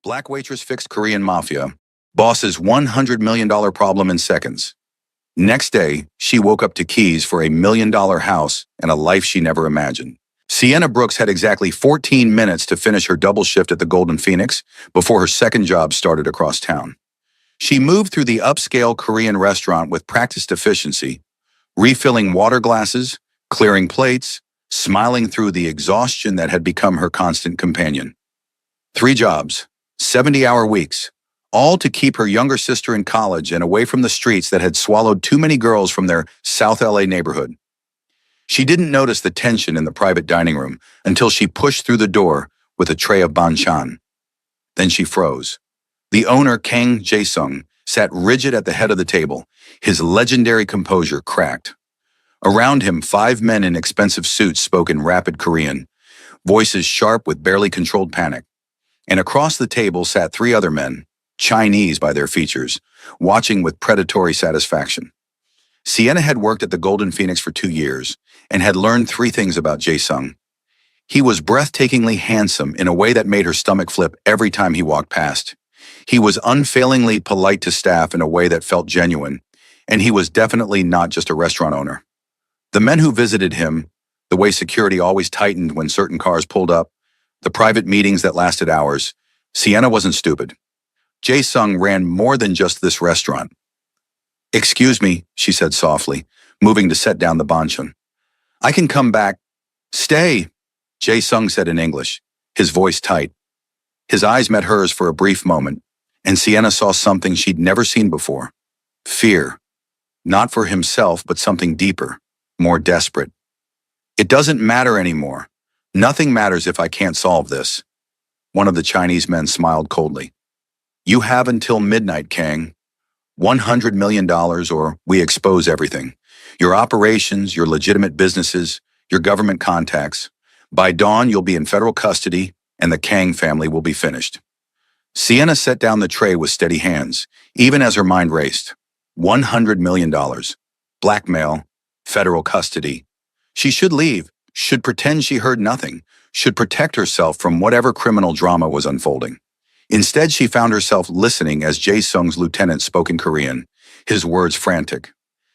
Black waitress fixed Korean Mafia. Boss's $100 million problem in seconds. Next day, she woke up to keys for a $1 million house and a life she never imagined. Sienna Brooks had exactly 14 minutes to finish her double shift at the Golden Phoenix before her second job started across town. She moved through the upscale Korean restaurant with practiced efficiency, refilling water glasses, clearing plates, smiling through the exhaustion that had become her constant companion. 3 jobs, 70-hour weeks, all to keep her younger sister in college and away from the streets that had swallowed too many girls from their South LA neighborhood. She didn't notice the tension in the private dining room until she pushed through the door with a tray of banchan. Then she froze. The owner, Kang Jae-sung, sat rigid at the head of the table, his legendary composure cracked. Around him, 5 men in expensive suits spoke in rapid Korean, voices sharp with barely controlled panic. And across the table sat 3 other men, Chinese by their features, watching with predatory satisfaction. Sienna had worked at the Golden Phoenix for 2 years and had learned 3 things about Jae-sung. He was breathtakingly handsome in a way that made her stomach flip every time he walked past. He was unfailingly polite to staff in a way that felt genuine, and he was definitely not just a restaurant owner. The men who visited him, the way security always tightened when certain cars pulled up, the private meetings that lasted hours, Sienna wasn't stupid. Jae-sung ran more than just this restaurant. "Excuse me," she said softly, moving to set down the banchan. "I can come back." "Stay," Jae-sung said in English, his voice tight. His eyes met hers for a brief moment, and Sienna saw something she'd never seen before. Fear. Not for himself, but something deeper, more desperate. "It doesn't matter anymore. Nothing matters if I can't solve this." One of the Chinese men smiled coldly. "You have until midnight, Kang. $100 million or we expose everything. Your operations, your legitimate businesses, your government contacts. By dawn, you'll be in federal custody and the Kang family will be finished." Sienna set down the tray with steady hands, even as her mind raced. $100 million. Blackmail. Federal custody. She should leave, should pretend she heard nothing, should protect herself from whatever criminal drama was unfolding. Instead, she found herself listening as Jae-sung's lieutenant spoke in Korean, his words frantic.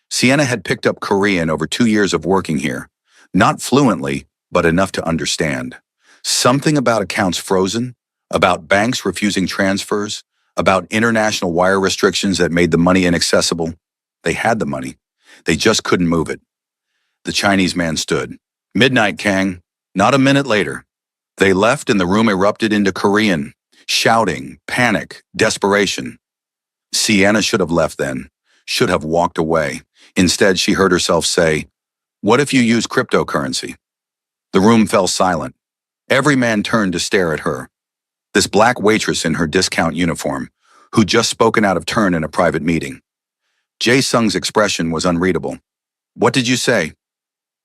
Sienna had picked up Korean over 2 years of working here, not fluently, but enough to understand. Something about accounts frozen, about banks refusing transfers, about international wire restrictions that made the money inaccessible. They had the money. They just couldn't move it. The Chinese man stood. "Midnight, Kang." Not a minute later. They left and the room erupted into Korean, shouting, panic, desperation. Sienna should have left then, should have walked away. Instead, she heard herself say, "What if you use cryptocurrency?" The room fell silent. Every man turned to stare at her. This black waitress in her discount uniform, who'd just spoken out of turn in a private meeting. Jae-sung's expression was unreadable. "What did you say?"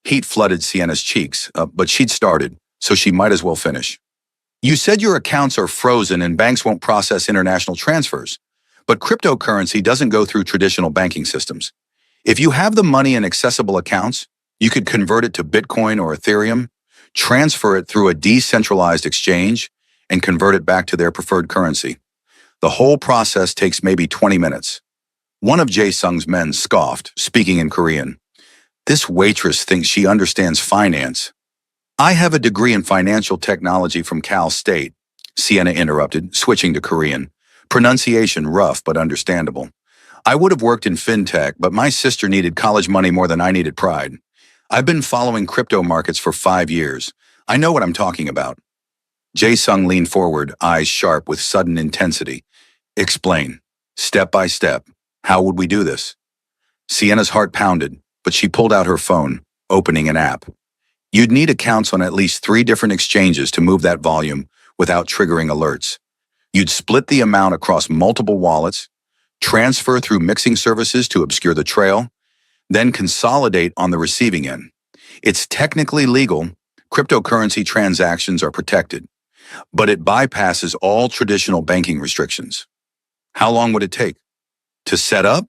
Heat flooded Sienna's cheeks, but she'd started, so she might as well finish. "You said your accounts are frozen and banks won't process international transfers, but cryptocurrency doesn't go through traditional banking systems. If you have the money in accessible accounts, you could convert it to Bitcoin or Ethereum, transfer it through a decentralized exchange, and convert it back to their preferred currency. The whole process takes maybe 20 minutes. One of Jae-sung's men scoffed, speaking in Korean. "This waitress thinks she understands finance." "I have a degree in financial technology from Cal State," Sienna interrupted, switching to Korean. Pronunciation rough but understandable. "I would have worked in fintech, but my sister needed college money more than I needed pride. I've been following crypto markets for 5 years. I know what I'm talking about." Jae-sung leaned forward, eyes sharp with sudden intensity. "Explain. Step by step. How would we do this?" Sienna's heart pounded, but she pulled out her phone, opening an app. You'd need accounts on at least 3 different exchanges to move that volume without triggering alerts. You'd split the amount across multiple wallets, transfer through mixing services to obscure the trail, then consolidate on the receiving end. It's technically legal. Cryptocurrency transactions are protected, but it bypasses all traditional banking restrictions. How long would it take? To set up?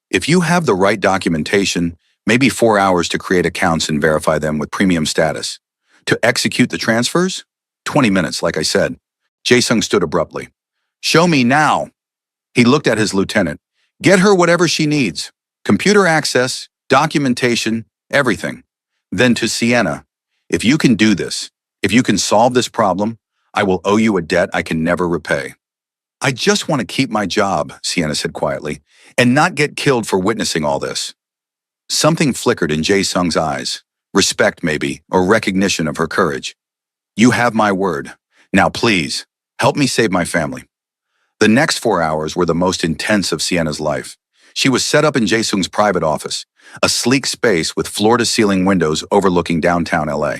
If you have the right documentation, maybe 4 hours to create accounts and verify them with premium status. To execute the transfers? 20 minutes, like I said. Jae-sung stood abruptly. Show me now. He looked at his lieutenant. Get her whatever she needs. Computer access, documentation, everything. Then to Sienna. If you can do this, if you can solve this problem, I will owe you a debt I can never repay. I just want to keep my job, Sienna said quietly, and not get killed for witnessing all this. Something flickered in Jae-sung's eyes. Respect, maybe, or recognition of her courage. You have my word. Now please, help me save my family. The next 4 hours were the most intense of Sienna's life. She was set up in Jae-sung's private office, a sleek space with floor-to-ceiling windows overlooking downtown LA.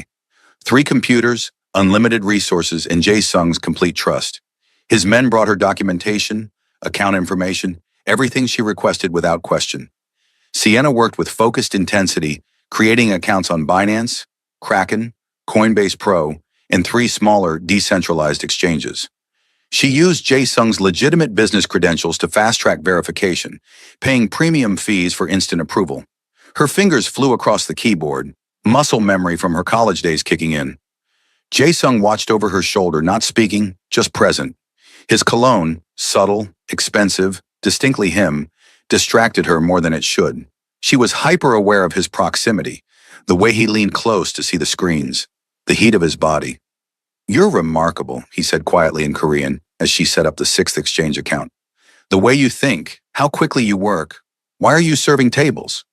3 computers, unlimited resources, and Jae-sung's complete trust. His men brought her documentation, account information, everything she requested without question. Sienna worked with focused intensity, creating accounts on Binance, Kraken, Coinbase Pro, and 3 smaller, decentralized exchanges. She used Jae-sung's legitimate business credentials to fast-track verification, paying premium fees for instant approval. Her fingers flew across the keyboard, muscle memory from her college days kicking in. Jae-sung watched over her shoulder, not speaking, just present. His cologne, subtle, expensive, distinctly him, distracted her more than it should. She was hyper-aware of his proximity, the way he leaned close to see the screens, the heat of his body. You're remarkable, he said quietly in Korean as she set up the 6th exchange account. The way you think, how quickly you work. Why are you serving tables?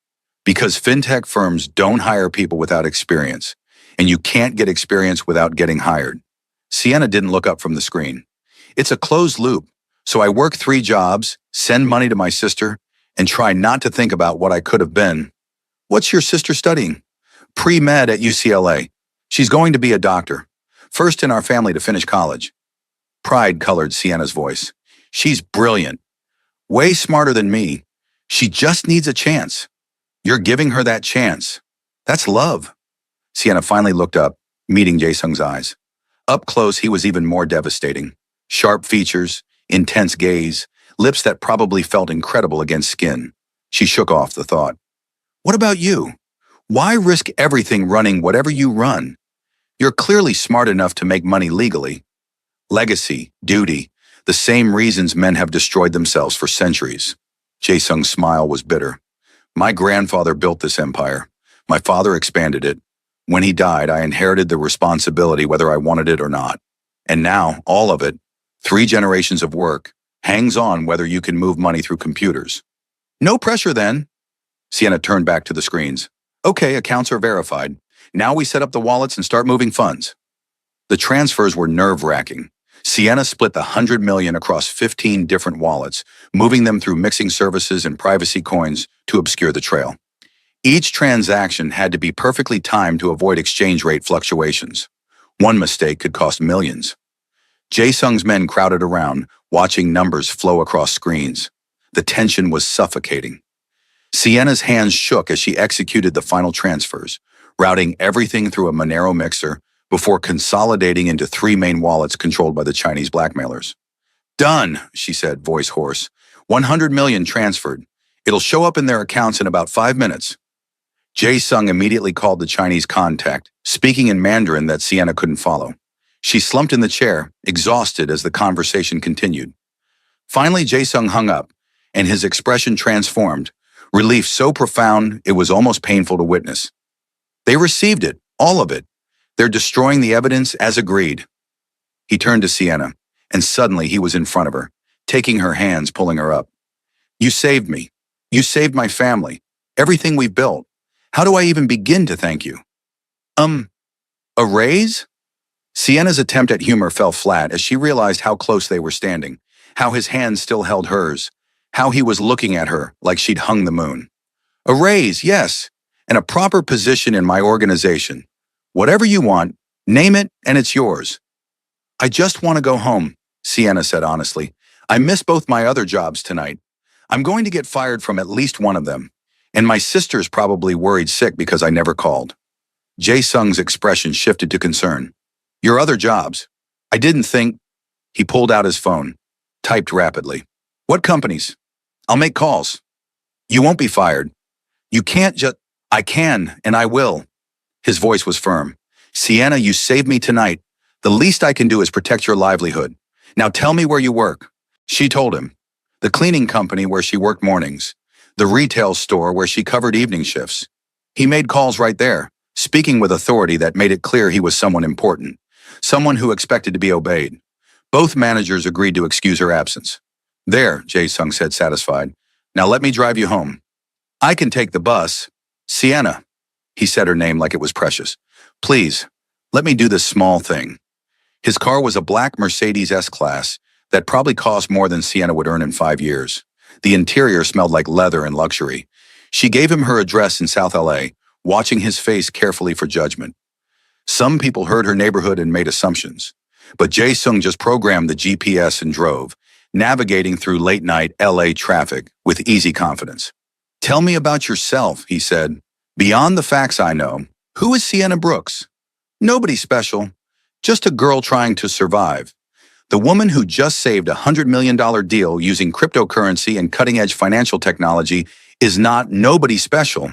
Because fintech firms don't hire people without experience, and you can't get experience without getting hired. Sienna didn't look up from the screen. It's a closed loop, so I work 3 jobs, send money to my sister, and try not to think about what I could have been. What's your sister studying? Pre-med at UCLA. She's going to be a doctor. First in our family to finish college. Pride colored Sienna's voice. She's brilliant. Way smarter than me. She just needs a chance. You're giving her that chance. That's love. Sienna finally looked up, meeting Jae-sung's eyes. Up close, he was even more devastating. Sharp features, intense gaze, lips that probably felt incredible against skin. She shook off the thought. What about you? Why risk everything running whatever you run? You're clearly smart enough to make money legally. Legacy, duty, the same reasons men have destroyed themselves for centuries. Jae-sung's smile was bitter. My grandfather built this empire. My father expanded it. When he died, I inherited the responsibility whether I wanted it or not. And now, all of it, 3 generations of work, hangs on whether you can move money through computers. No pressure then. Sienna turned back to the screens. Okay, accounts are verified. Now we set up the wallets and start moving funds. The transfers were nerve-wracking. Sienna split the 100 million across 15 different wallets, moving them through mixing services and privacy coins to obscure the trail. Each transaction had to be perfectly timed to avoid exchange rate fluctuations. One mistake could cost millions. Jae-sung's men crowded around, watching numbers flow across screens. The tension was suffocating. Sienna's hands shook as she executed the final transfers, routing everything through a Monero mixer before consolidating into 3 main wallets controlled by the Chinese blackmailers. Done, she said, voice hoarse. 100 million transferred. It'll show up in their accounts in about 5 minutes. Jae-sung immediately called the Chinese contact, speaking in Mandarin that Sienna couldn't follow. She slumped in the chair, exhausted as the conversation continued. Finally, Jae-sung hung up, and his expression transformed, relief so profound it was almost painful to witness. They received it, all of it. They're destroying the evidence as agreed. He turned to Sienna, and suddenly he was in front of her, taking her hands, pulling her up. You saved me. You saved my family. Everything we've built. How do I even begin to thank you? A raise? Sienna's attempt at humor fell flat as she realized how close they were standing, how his hand still held hers, how he was looking at her like she'd hung the moon. A raise, yes, and a proper position in my organization. Whatever you want, name it and it's yours. I just want to go home, Sienna said honestly. I miss both my other jobs tonight. I'm going to get fired from at least one of them, and my sister's probably worried sick because I never called. Jae-sung's expression shifted to concern. Your other jobs. I didn't think. He pulled out his phone, typed rapidly. What companies? I'll make calls. You won't be fired. You can't just. I can, and I will. His voice was firm. Sienna, you saved me tonight. The least I can do is protect your livelihood. Now tell me where you work. She told him. The cleaning company where she worked mornings. The retail store where she covered evening shifts. He made calls right there, speaking with authority that made it clear he was someone important, someone who expected to be obeyed. Both managers agreed to excuse her absence. There, Jae-sung said, satisfied. Now let me drive you home. I can take the bus. Sienna. He said her name like it was precious. Please, let me do this small thing. His car was a black Mercedes S-Class that probably cost more than Sienna would earn in 5 years. The interior smelled like leather and luxury. She gave him her address in South LA, watching his face carefully for judgment. Some people heard her neighborhood and made assumptions. But Jae-sung just programmed the GPS and drove, navigating through late-night LA traffic with easy confidence. Tell me about yourself, he said. Beyond the facts I know, who is Sienna Brooks? Nobody special, just a girl trying to survive. The woman who just saved a $100 million deal using cryptocurrency and cutting-edge financial technology is not nobody special.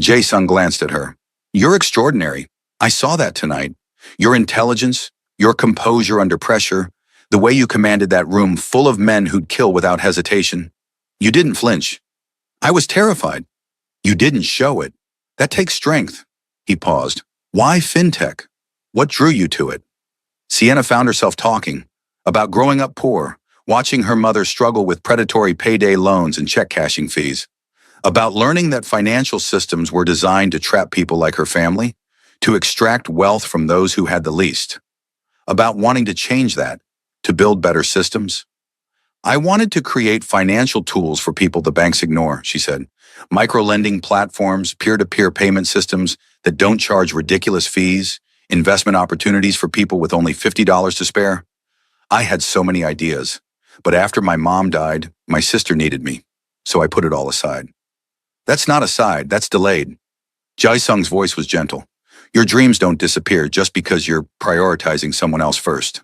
Jae-sung glanced at her. You're extraordinary. I saw that tonight. Your intelligence, your composure under pressure, the way you commanded that room full of men who'd kill without hesitation. You didn't flinch. I was terrified. You didn't show it. That takes strength. He paused. Why fintech? What drew you to it? Sienna found herself talking about growing up poor, watching her mother struggle with predatory payday loans and check-cashing fees, about learning that financial systems were designed to trap people like her family, to extract wealth from those who had the least, about wanting to change that, to build better systems. I wanted to create financial tools for people the banks ignore, she said. Micro-lending platforms, peer-to-peer payment systems that don't charge ridiculous fees, investment opportunities for people with only $50 to spare. I had so many ideas, but after my mom died, my sister needed me, so I put it all aside. That's not aside, that's delayed. Jae-sung's voice was gentle. Your dreams don't disappear just because you're prioritizing someone else first.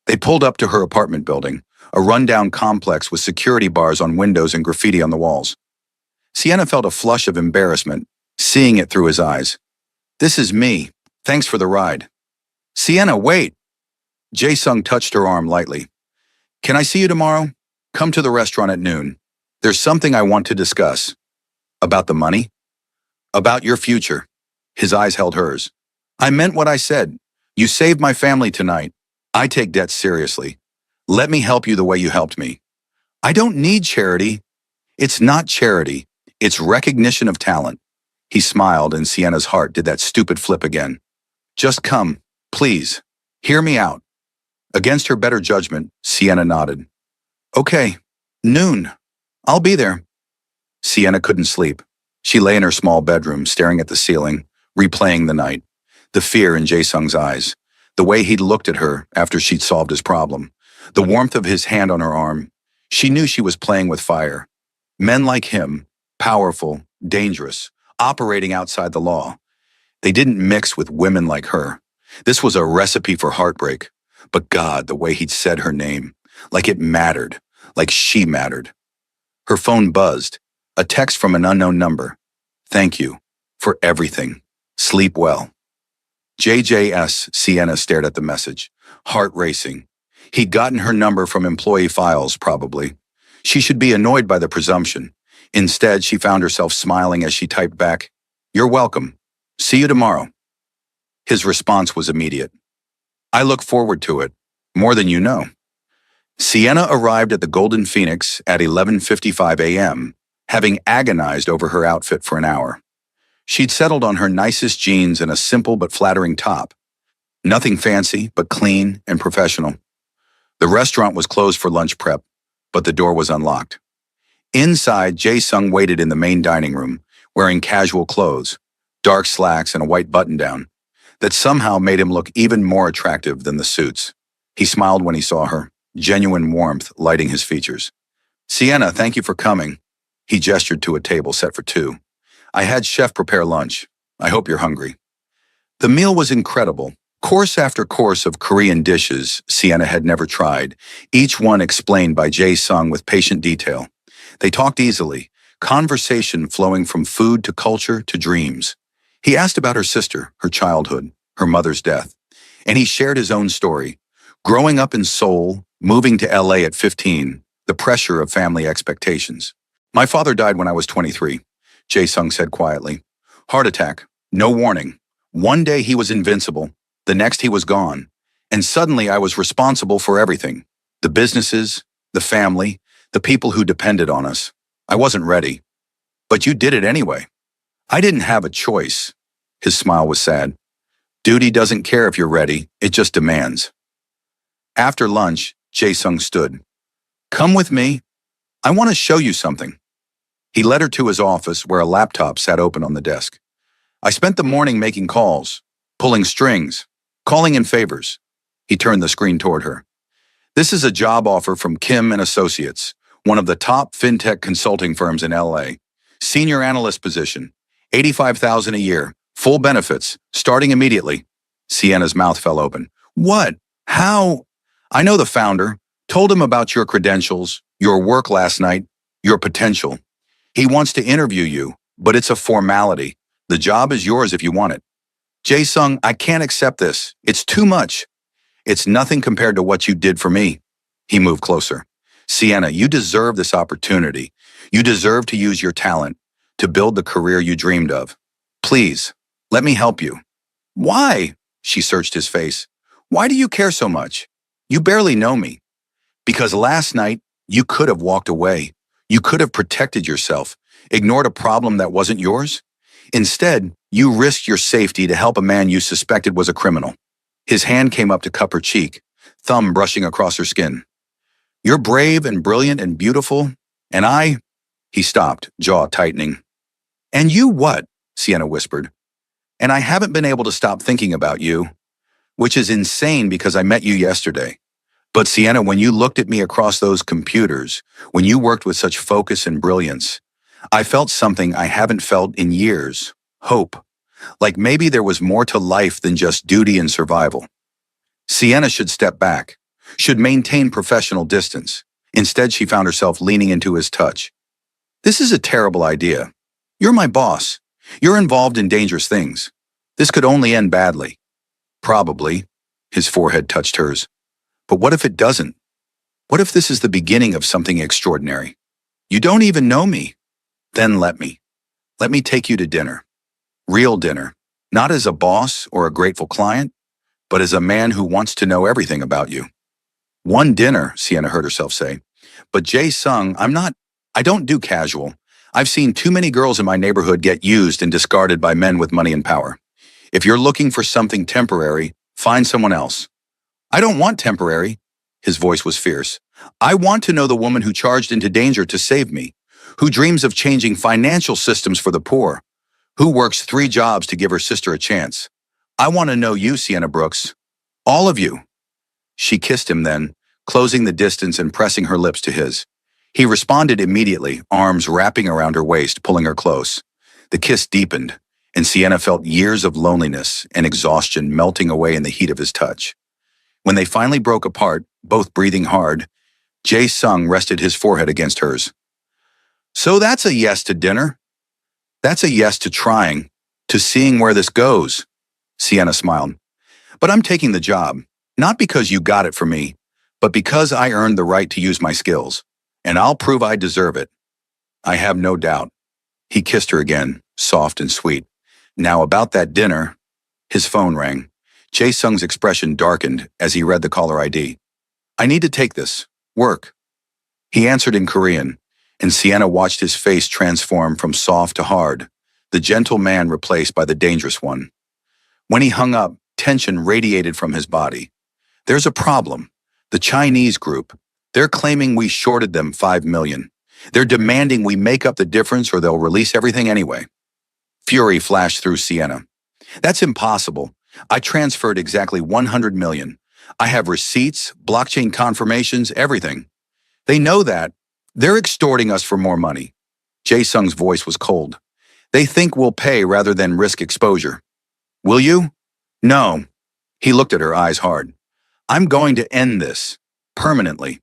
They pulled up to her apartment building, a rundown complex with security bars on windows and graffiti on the walls. Sienna felt a flush of embarrassment, seeing it through his eyes. This is me. Thanks for the ride. Sienna, wait. Jae-sung touched her arm lightly. Can I see you tomorrow? Come to the restaurant at noon. There's something I want to discuss. About the money? About your future. His eyes held hers. I meant what I said. You saved my family tonight. I take debts seriously. Let me help you the way you helped me. I don't need charity. It's not charity. It's recognition of talent. He smiled and Sienna's heart did that stupid flip again. Just come, please. Hear me out. Against her better judgment, Sienna nodded. Okay, noon. I'll be there. Sienna couldn't sleep. She lay in her small bedroom, staring at the ceiling, replaying the night. The fear in Jae-sung's eyes. The way he'd looked at her after she'd solved his problem. The warmth of his hand on her arm. She knew she was playing with fire. Men like him, powerful, dangerous, operating outside the law. They didn't mix with women like her. This was a recipe for heartbreak. But God, the way he'd said her name, like it mattered, like she mattered. Her phone buzzed, a text from an unknown number. Thank you for everything. Sleep well. JJS, Sienna stared at the message, heart racing. He'd gotten her number from employee files, probably. She should be annoyed by the presumption. Instead, she found herself smiling as she typed back, You're welcome. See you tomorrow. His response was immediate. I look forward to it, more than you know. Sienna arrived at the Golden Phoenix at 11:55 a.m., having agonized over her outfit for an hour. She'd settled on her nicest jeans and a simple but flattering top. Nothing fancy, but clean and professional. The restaurant was closed for lunch prep, but the door was unlocked. Inside, Jae-sung waited in the main dining room, wearing casual clothes, dark slacks and a white button-down, that somehow made him look even more attractive than the suits. He smiled when he saw her, genuine warmth lighting his features. Sienna, thank you for coming. He gestured to a table set for two. I had chef prepare lunch. I hope you're hungry. The meal was incredible. Course after course of Korean dishes Sienna had never tried, each one explained by Jae-sung with patient detail. They talked easily, conversation flowing from food to culture to dreams. He asked about her sister, her childhood, her mother's death, and he shared his own story, growing up in Seoul, Moving to LA at 15, the pressure of family expectations. My father died when I was 23, Jae-sung said quietly. Heart attack, no warning. One day he was invincible, the next he was gone, and suddenly I was responsible for everything. The businesses, the family, the people who depended on us. I wasn't ready. But you did it anyway. I didn't have a choice. His smile was sad. Duty doesn't care if you're ready, it just demands. After lunch, Jae-sung stood. Come with me. I want to show you something. He led her to his office where a laptop sat open on the desk. I spent the morning making calls, pulling strings, calling in favors. He turned the screen toward her. This is a job offer from Kim and Associates, one of the top fintech consulting firms in LA. Senior analyst position, $85,000 a year, full benefits, starting immediately. Sienna's mouth fell open. What? How? I know the founder, told him about your credentials, your work last night, your potential. He wants to interview you, but it's a formality. The job is yours if you want it. Jae-sung, I can't accept this. It's too much. It's nothing compared to what you did for me. He moved closer. Sienna, you deserve this opportunity. You deserve to use your talent to build the career you dreamed of. Please, let me help you. Why? She searched his face. Why do you care so much? You barely know me. Because last night, you could have walked away. You could have protected yourself, ignored a problem that wasn't yours. Instead, you risked your safety to help a man you suspected was a criminal. His hand came up to cup her cheek, thumb brushing across her skin. You're brave and brilliant and beautiful, and I... He stopped, jaw tightening. And you what? Sienna whispered. And I haven't been able to stop thinking about you, which is insane because I met you yesterday. But Sienna, when you looked at me across those computers, when you worked with such focus and brilliance, I felt something I haven't felt in years, hope. Like maybe there was more to life than just duty and survival. Sienna should step back, should maintain professional distance. Instead, she found herself leaning into his touch. This is a terrible idea. You're my boss. You're involved in dangerous things. This could only end badly. Probably. His forehead touched hers. But what if it doesn't? What if this is the beginning of something extraordinary? You don't even know me. Then let me. Let me take you to dinner. Real dinner. Not as a boss or a grateful client, but as a man who wants to know everything about you. One dinner, Sienna heard herself say. But Jae-sung, I don't do casual. I've seen too many girls in my neighborhood get used and discarded by men with money and power. If you're looking for something temporary, find someone else. I don't want temporary. His voice was fierce. I want to know the woman who charged into danger to save me, who dreams of changing financial systems for the poor, who works 3 jobs to give her sister a chance. I want to know you, Sienna Brooks. All of you. She kissed him then, closing the distance and pressing her lips to his. He responded immediately, arms wrapping around her waist, pulling her close. The kiss deepened, and Sienna felt years of loneliness and exhaustion melting away in the heat of his touch. When they finally broke apart, both breathing hard, Jae-sung rested his forehead against hers. So that's a yes to dinner? That's a yes to trying, to seeing where this goes. Sienna smiled. But I'm taking the job, not because you got it for me, but because I earned the right to use my skills, and I'll prove I deserve it. I have no doubt. He kissed her again, soft and sweet. Now about that dinner, his phone rang. Jae-sung's expression darkened as he read the caller ID. I need to take this. Work. He answered in Korean, and Sienna watched his face transform from soft to hard, the gentle man replaced by the dangerous one. When he hung up, tension radiated from his body. There's a problem. The Chinese group. They're claiming we shorted them $5 million. They're demanding we make up the difference or they'll release everything anyway. Fury flashed through Sienna. That's impossible. I transferred exactly $100 million. I have receipts, blockchain confirmations, everything. They know that. They're extorting us for more money. Jae-sung's voice was cold. They think we'll pay rather than risk exposure. Will you? No. He looked at her, eyes hard. I'm going to end this. Permanently.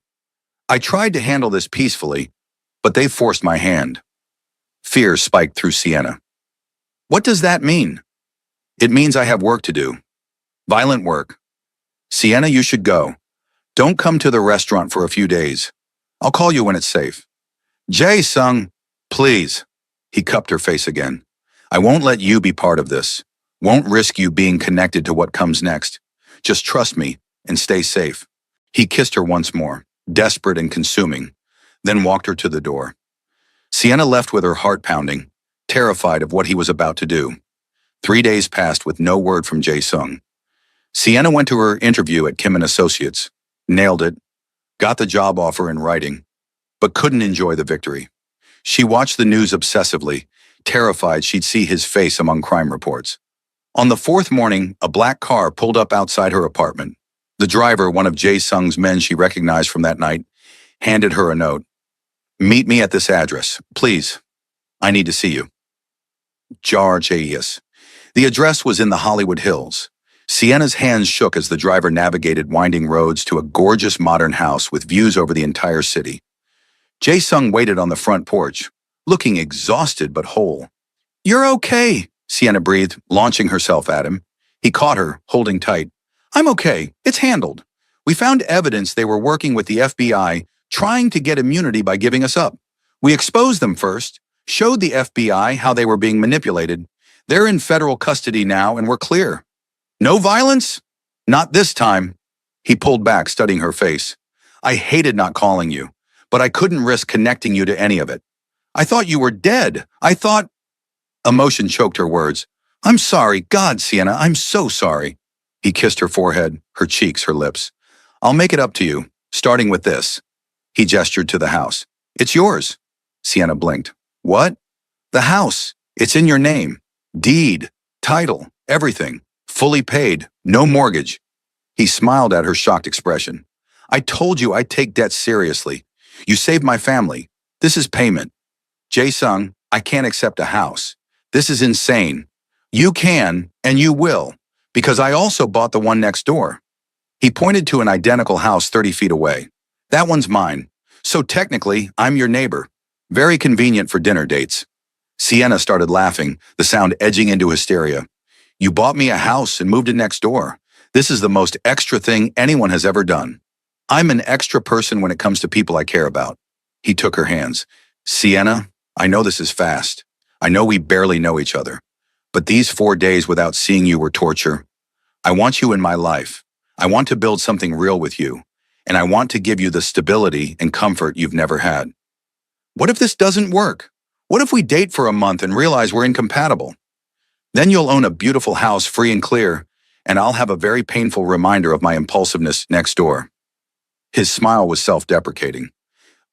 I tried to handle this peacefully, but they forced my hand. Fear spiked through Sienna. What does that mean? It means I have work to do. Violent work. Sienna, you should go. Don't come to the restaurant for a few days. I'll call you when it's safe. Jae-sung, please. He cupped her face again. I won't let you be part of this. Won't risk you being connected to what comes next. Just trust me and stay safe. He kissed her once more, desperate and consuming, then walked her to the door. Sienna left with her heart pounding, terrified of what he was about to do. 3 days passed with no word from Jae-sung. Sienna went to her interview at Kim & Associates, nailed it, got the job offer in writing, but couldn't enjoy the victory. She watched the news obsessively, terrified she'd see his face among crime reports. On the 4th morning, a black car pulled up outside her apartment. The driver, one of Jae-sung's men she recognized from that night, handed her a note. Meet me at this address, please. I need to see you. Jar J.E.S. The address was in the Hollywood Hills. Sienna's hands shook as the driver navigated winding roads to a gorgeous modern house with views over the entire city. Jae-sung waited on the front porch, looking exhausted but whole. You're okay, Sienna breathed, launching herself at him. He caught her, holding tight. I'm okay. It's handled. We found evidence they were working with the FBI, trying to get immunity by giving us up. We exposed them first, showed the FBI how they were being manipulated. They're in federal custody now and we're clear. No violence? Not this time. He pulled back, studying her face. I hated not calling you, but I couldn't risk connecting you to any of it. I thought you were dead. I thought... Emotion choked her words. I'm sorry. God, Sienna, I'm so sorry. He kissed her forehead, her cheeks, her lips. I'll make it up to you, starting with this. He gestured to the house. It's yours. Sienna blinked. What? The house. It's in your name. Deed, title, everything. Fully paid, no mortgage. He smiled at her shocked expression. I told you I'd take debt seriously. You saved my family. This is payment. Jae-sung, I can't accept a house. This is insane. You can, and you will, because I also bought the one next door. He pointed to an identical house 30 feet away. That one's mine. So technically, I'm your neighbor. Very convenient for dinner dates. Sienna started laughing, the sound edging into hysteria. You bought me a house and moved it next door. This is the most extra thing anyone has ever done. I'm an extra person when it comes to people I care about. He took her hands. Sienna, I know this is fast. I know we barely know each other. But these 4 days without seeing you were torture. I want you in my life. I want to build something real with you. And I want to give you the stability and comfort you've never had. What if this doesn't work? What if we date for a month and realize we're incompatible? Then you'll own a beautiful house free and clear, and I'll have a very painful reminder of my impulsiveness next door. His smile was self-deprecating.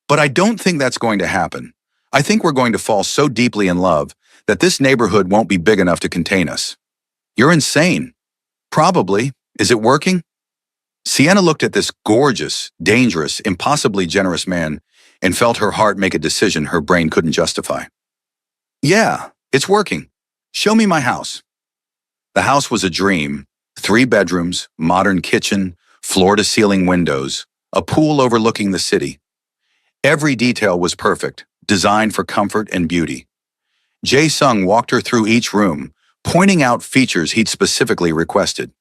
But I don't think that's going to happen. I think we're going to fall so deeply in love that this neighborhood won't be big enough to contain us. You're insane. Probably. Is it working? Sienna looked at this gorgeous, dangerous, impossibly generous man and felt her heart make a decision her brain couldn't justify. Yeah, it's working. Show me my house. The house was a dream. 3 bedrooms, modern kitchen, floor-to-ceiling windows, a pool overlooking the city. Every detail was perfect, designed for comfort and beauty. Jae-sung walked her through each room, pointing out features he'd specifically requested.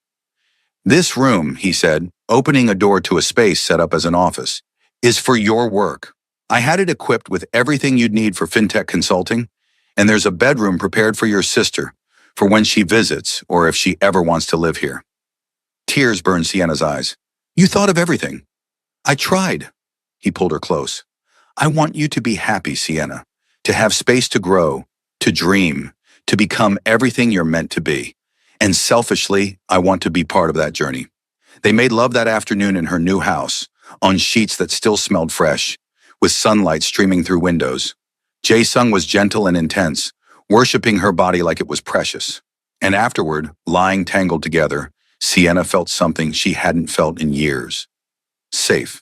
This room, he said, opening a door to a space set up as an office, is for your work. I had it equipped with everything you'd need for fintech consulting, and there's a bedroom prepared for your sister, for when she visits or if she ever wants to live here. Tears burned Sienna's eyes. You thought of everything. I tried. He pulled her close. I want you to be happy, Sienna, to have space to grow, to dream, to become everything you're meant to be. And selfishly, I want to be part of that journey. They made love that afternoon in her new house, on sheets that still smelled fresh, with sunlight streaming through windows. Jae-sung was gentle and intense, worshiping her body like it was precious. And afterward, lying tangled together, Sienna felt something she hadn't felt in years. Safe.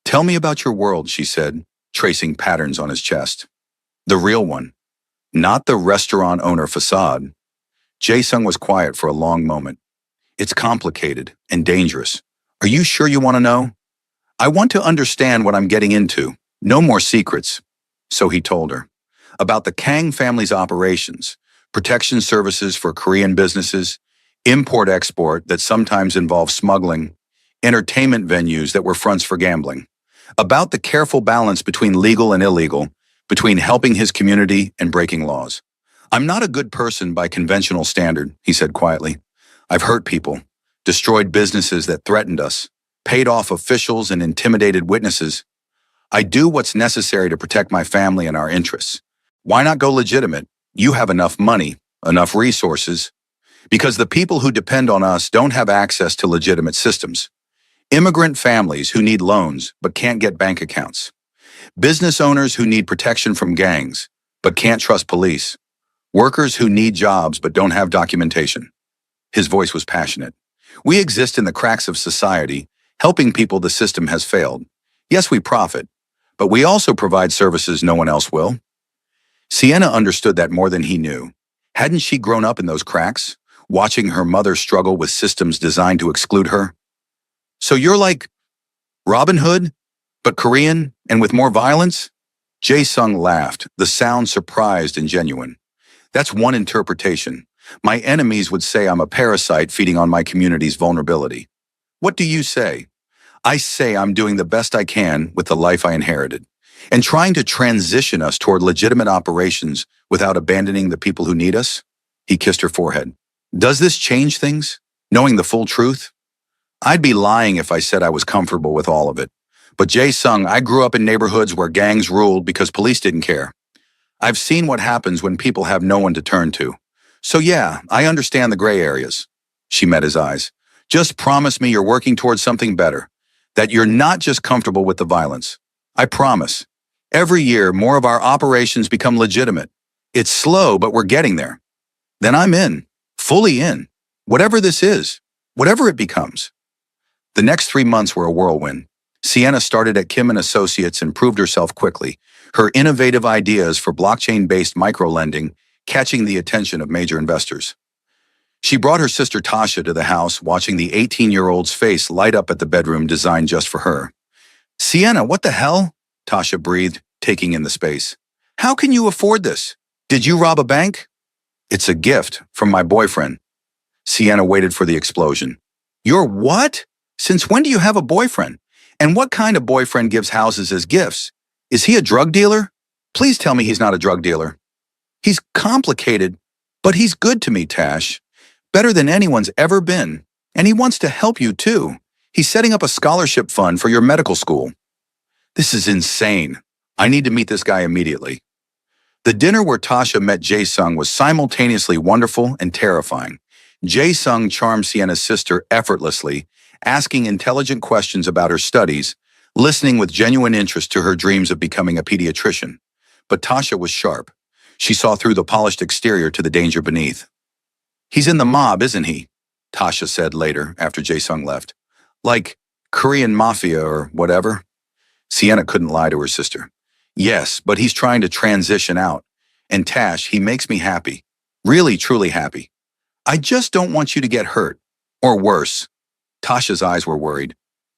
Tell me about your world, she said, tracing patterns on his chest. The real one, not the restaurant owner facade. Jae-sung was quiet for a long moment. It's complicated and dangerous. Are you sure you want to know? I want to understand what I'm getting into. No more secrets. So he told her. About the Kang family's operations, protection services for Korean businesses, import-export that sometimes involves smuggling, entertainment venues that were fronts for gambling. About the careful balance between legal and illegal, between helping his community and breaking laws. I'm not a good person by conventional standard, he said quietly. I've hurt people, destroyed businesses that threatened us, paid off officials and intimidated witnesses. I do what's necessary to protect my family and our interests. Why not go legitimate? You have enough money, enough resources, because the people who depend on us don't have access to legitimate systems. Immigrant families who need loans but can't get bank accounts. Business owners who need protection from gangs but can't trust police. Workers who need jobs but don't have documentation. His voice was passionate. We exist in the cracks of society, helping people the system has failed. Yes, we profit, but we also provide services no one else will. Sienna understood that more than he knew. Hadn't she grown up in those cracks, watching her mother struggle with systems designed to exclude her? So you're like Robin Hood, but Korean and with more violence? Jae-sung laughed, the sound surprised and genuine. That's one interpretation. My enemies would say I'm a parasite feeding on my community's vulnerability. What do you say? I say I'm doing the best I can with the life I inherited, and trying to transition us toward legitimate operations without abandoning the people who need us? He kissed her forehead. Does this change things, knowing the full truth? I'd be lying if I said I was comfortable with all of it. But Jae-sung, I grew up in neighborhoods where gangs ruled because police didn't care. I've seen what happens when people have no one to turn to. So yeah, I understand the gray areas. She met his eyes. Just promise me you're working towards something better, that you're not just comfortable with the violence. I promise. Every year, more of our operations become legitimate. It's slow, but we're getting there. Then I'm in, fully in, whatever this is, whatever it becomes. The next 3 months were a whirlwind. Sienna started at Kim & Associates and proved herself quickly, her innovative ideas for blockchain-based microlending catching the attention of major investors. She brought her sister Tasha to the house, watching the 18-year-old's face light up at the bedroom designed just for her. Sienna, what the hell? Tasha breathed, taking in the space. How can you afford this? Did you rob a bank? It's a gift from my boyfriend. Sienna waited for the explosion. Your what? Since when do you have a boyfriend? And what kind of boyfriend gives houses as gifts? Is he a drug dealer? Please tell me he's not a drug dealer. He's complicated, but he's good to me, Tash. Better than anyone's ever been. And he wants to help you, too. He's setting up a scholarship fund for your medical school. This is insane. I need to meet this guy immediately. The dinner where Tasha met Jae-sung was simultaneously wonderful and terrifying. Jae-sung charmed Sienna's sister effortlessly, asking intelligent questions about her studies, listening with genuine interest to her dreams of becoming a pediatrician. But Tasha was sharp. She saw through the polished exterior to the danger beneath. He's in the mob, isn't he? Tasha said later, after Jae-sung left. Like Korean Mafia or whatever? Sienna couldn't lie to her sister. Yes, but he's trying to transition out. And Tash, he makes me happy. Really, truly happy. I just don't want you to get hurt. Or worse. Tasha's eyes were worried.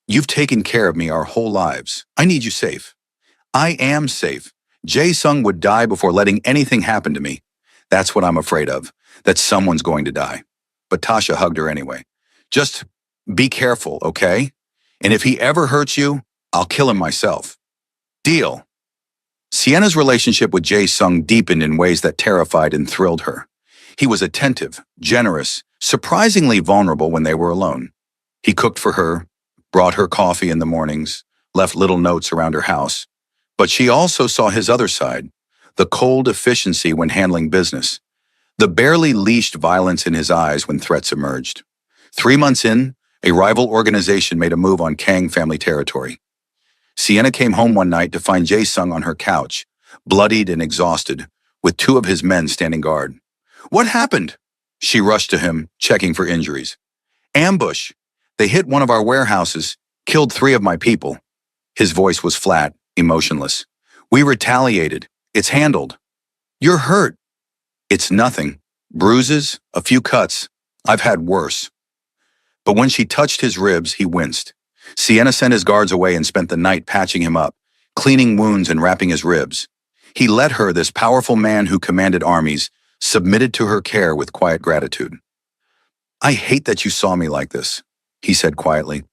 You've taken care of me our whole lives. I need you safe. I am safe. Jae-sung would die before letting anything happen to me. That's what I'm afraid of, that someone's going to die. But Tasha hugged her anyway. Just be careful, okay? And if he ever hurts you, I'll kill him myself. Deal. Sienna's relationship with Jae-sung deepened in ways that terrified and thrilled her. He was attentive, generous, surprisingly vulnerable when they were alone. He cooked for her, brought her coffee in the mornings, left little notes around her house. But she also saw his other side, the cold efficiency when handling business, the barely leashed violence in his eyes when threats emerged. 3 months in, a rival organization made a move on Kang family territory. Sienna came home one night to find Jae-sung on her couch, bloodied and exhausted, with 2 of his men standing guard. What happened? She rushed to him, checking for injuries. Ambush. They hit one of our warehouses, killed 3 of my people. His voice was flat, emotionless. We retaliated. It's handled. You're hurt. It's nothing. Bruises, a few cuts. I've had worse. But when she touched his ribs, he winced. Sienna sent his guards away and spent the night patching him up, cleaning wounds and wrapping his ribs. He let her, this powerful man who commanded armies, submitted to her care with quiet gratitude. I hate that you saw me like this, he said quietly.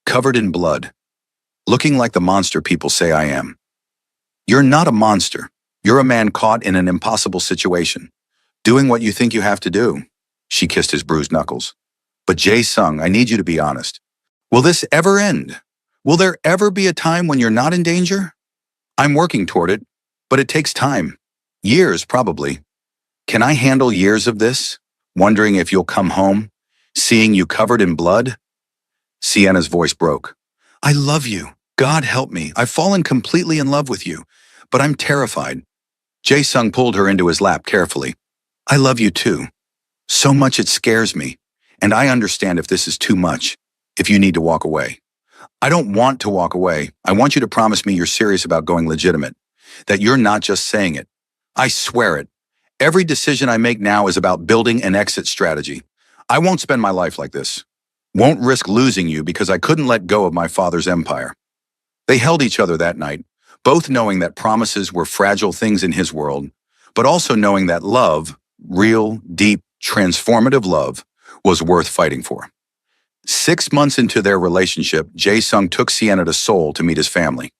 covered in blood, looking like the monster people say I am. You're not a monster. You're a man caught in an impossible situation, doing what you think you have to do. She kissed his bruised knuckles. But Jae-sung, I need you to be honest. Will this ever end? Will there ever be a time when you're not in danger? I'm working toward it, but it takes time. Years, probably. Can I handle years of this? Wondering if you'll come home? Seeing you covered in blood? Sienna's voice broke. I love you. God help me. I've fallen completely in love with you, but I'm terrified. Jae-sung pulled her into his lap carefully. I love you too. So much it scares me, and I understand if this is too much, if you need to walk away. I don't want to walk away. I want you to promise me you're serious about going legitimate, that you're not just saying it. I swear it. Every decision I make now is about building an exit strategy. I won't spend my life like this. Won't risk losing you because I couldn't let go of my father's empire. They held each other that night, both knowing that promises were fragile things in his world, but also knowing that love, real, deep, transformative love, was worth fighting for. 6 months into their relationship, Jae-sung took Sienna to Seoul to meet his family.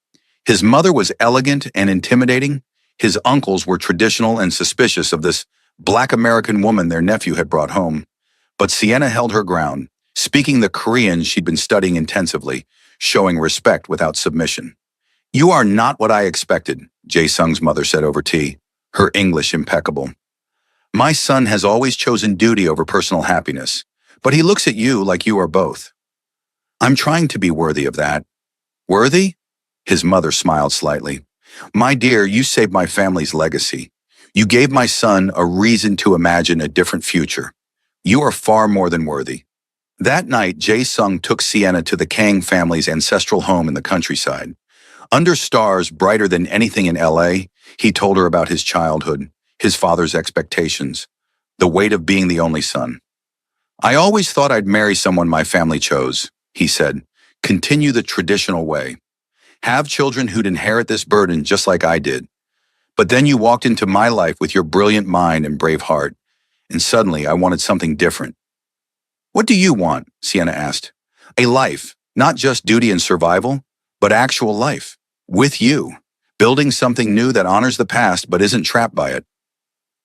His mother was elegant and intimidating. His uncles were traditional and suspicious of this Black American woman their nephew had brought home. But Sienna held her ground, speaking the Korean she'd been studying intensively, showing respect without submission. You are not what I expected, Jae-sung's mother said over tea, her English impeccable. My son has always chosen duty over personal happiness, but he looks at you like you are both. I'm trying to be worthy of that. Worthy? His mother smiled slightly. My dear, you saved my family's legacy. You gave my son a reason to imagine a different future. You are far more than worthy. That night, Jae-sung took Sienna to the Kang family's ancestral home in the countryside. Under stars brighter than anything in LA, he told her about his childhood, his father's expectations, the weight of being the only son. I always thought I'd marry someone my family chose, he said. Continue the traditional way. Have children who'd inherit this burden just like I did. But then you walked into my life with your brilliant mind and brave heart, and suddenly I wanted something different. What do you want? Sienna asked. A life, not just duty and survival, but actual life. With you, building something new that honors the past but isn't trapped by it.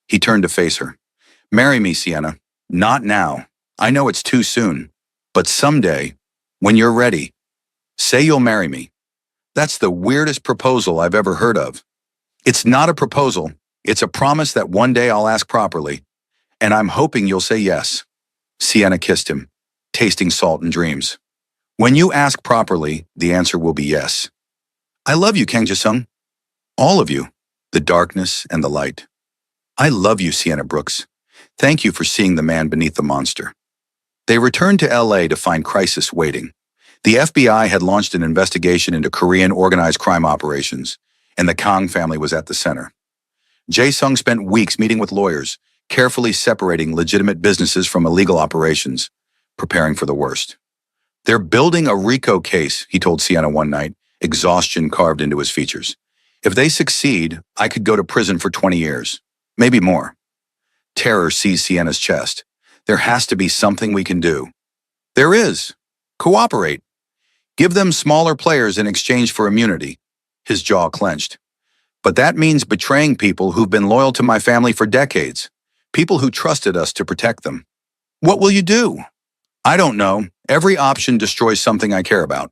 He turned to face her. Marry me, Sienna. Not now. I know it's too soon. But someday, when you're ready, say you'll marry me. That's the weirdest proposal I've ever heard of. It's not a proposal. It's a promise that one day I'll ask properly. And I'm hoping you'll say yes. Sienna kissed him, tasting salt and dreams. When you ask properly, the answer will be yes. I love you, Kang Jae-sung. All of you, the darkness and the light. I love you, Sienna Brooks. Thank you for seeing the man beneath the monster. They returned to LA to find crisis waiting. The FBI had launched an investigation into Korean organized crime operations, and the Kang family was at the center. Jae-sung spent weeks meeting with lawyers, carefully separating legitimate businesses from illegal operations, preparing for the worst. They're building a RICO case, he told Sienna one night, exhaustion carved into his features. If they succeed, I could go to prison for 20 years, maybe more. Terror seized Sienna's chest. There has to be something we can do. There is. Cooperate. Give them smaller players in exchange for immunity. His jaw clenched. But that means betraying people who've been loyal to my family for decades, people who trusted us to protect them. What will you do? I don't know. Every option destroys something I care about.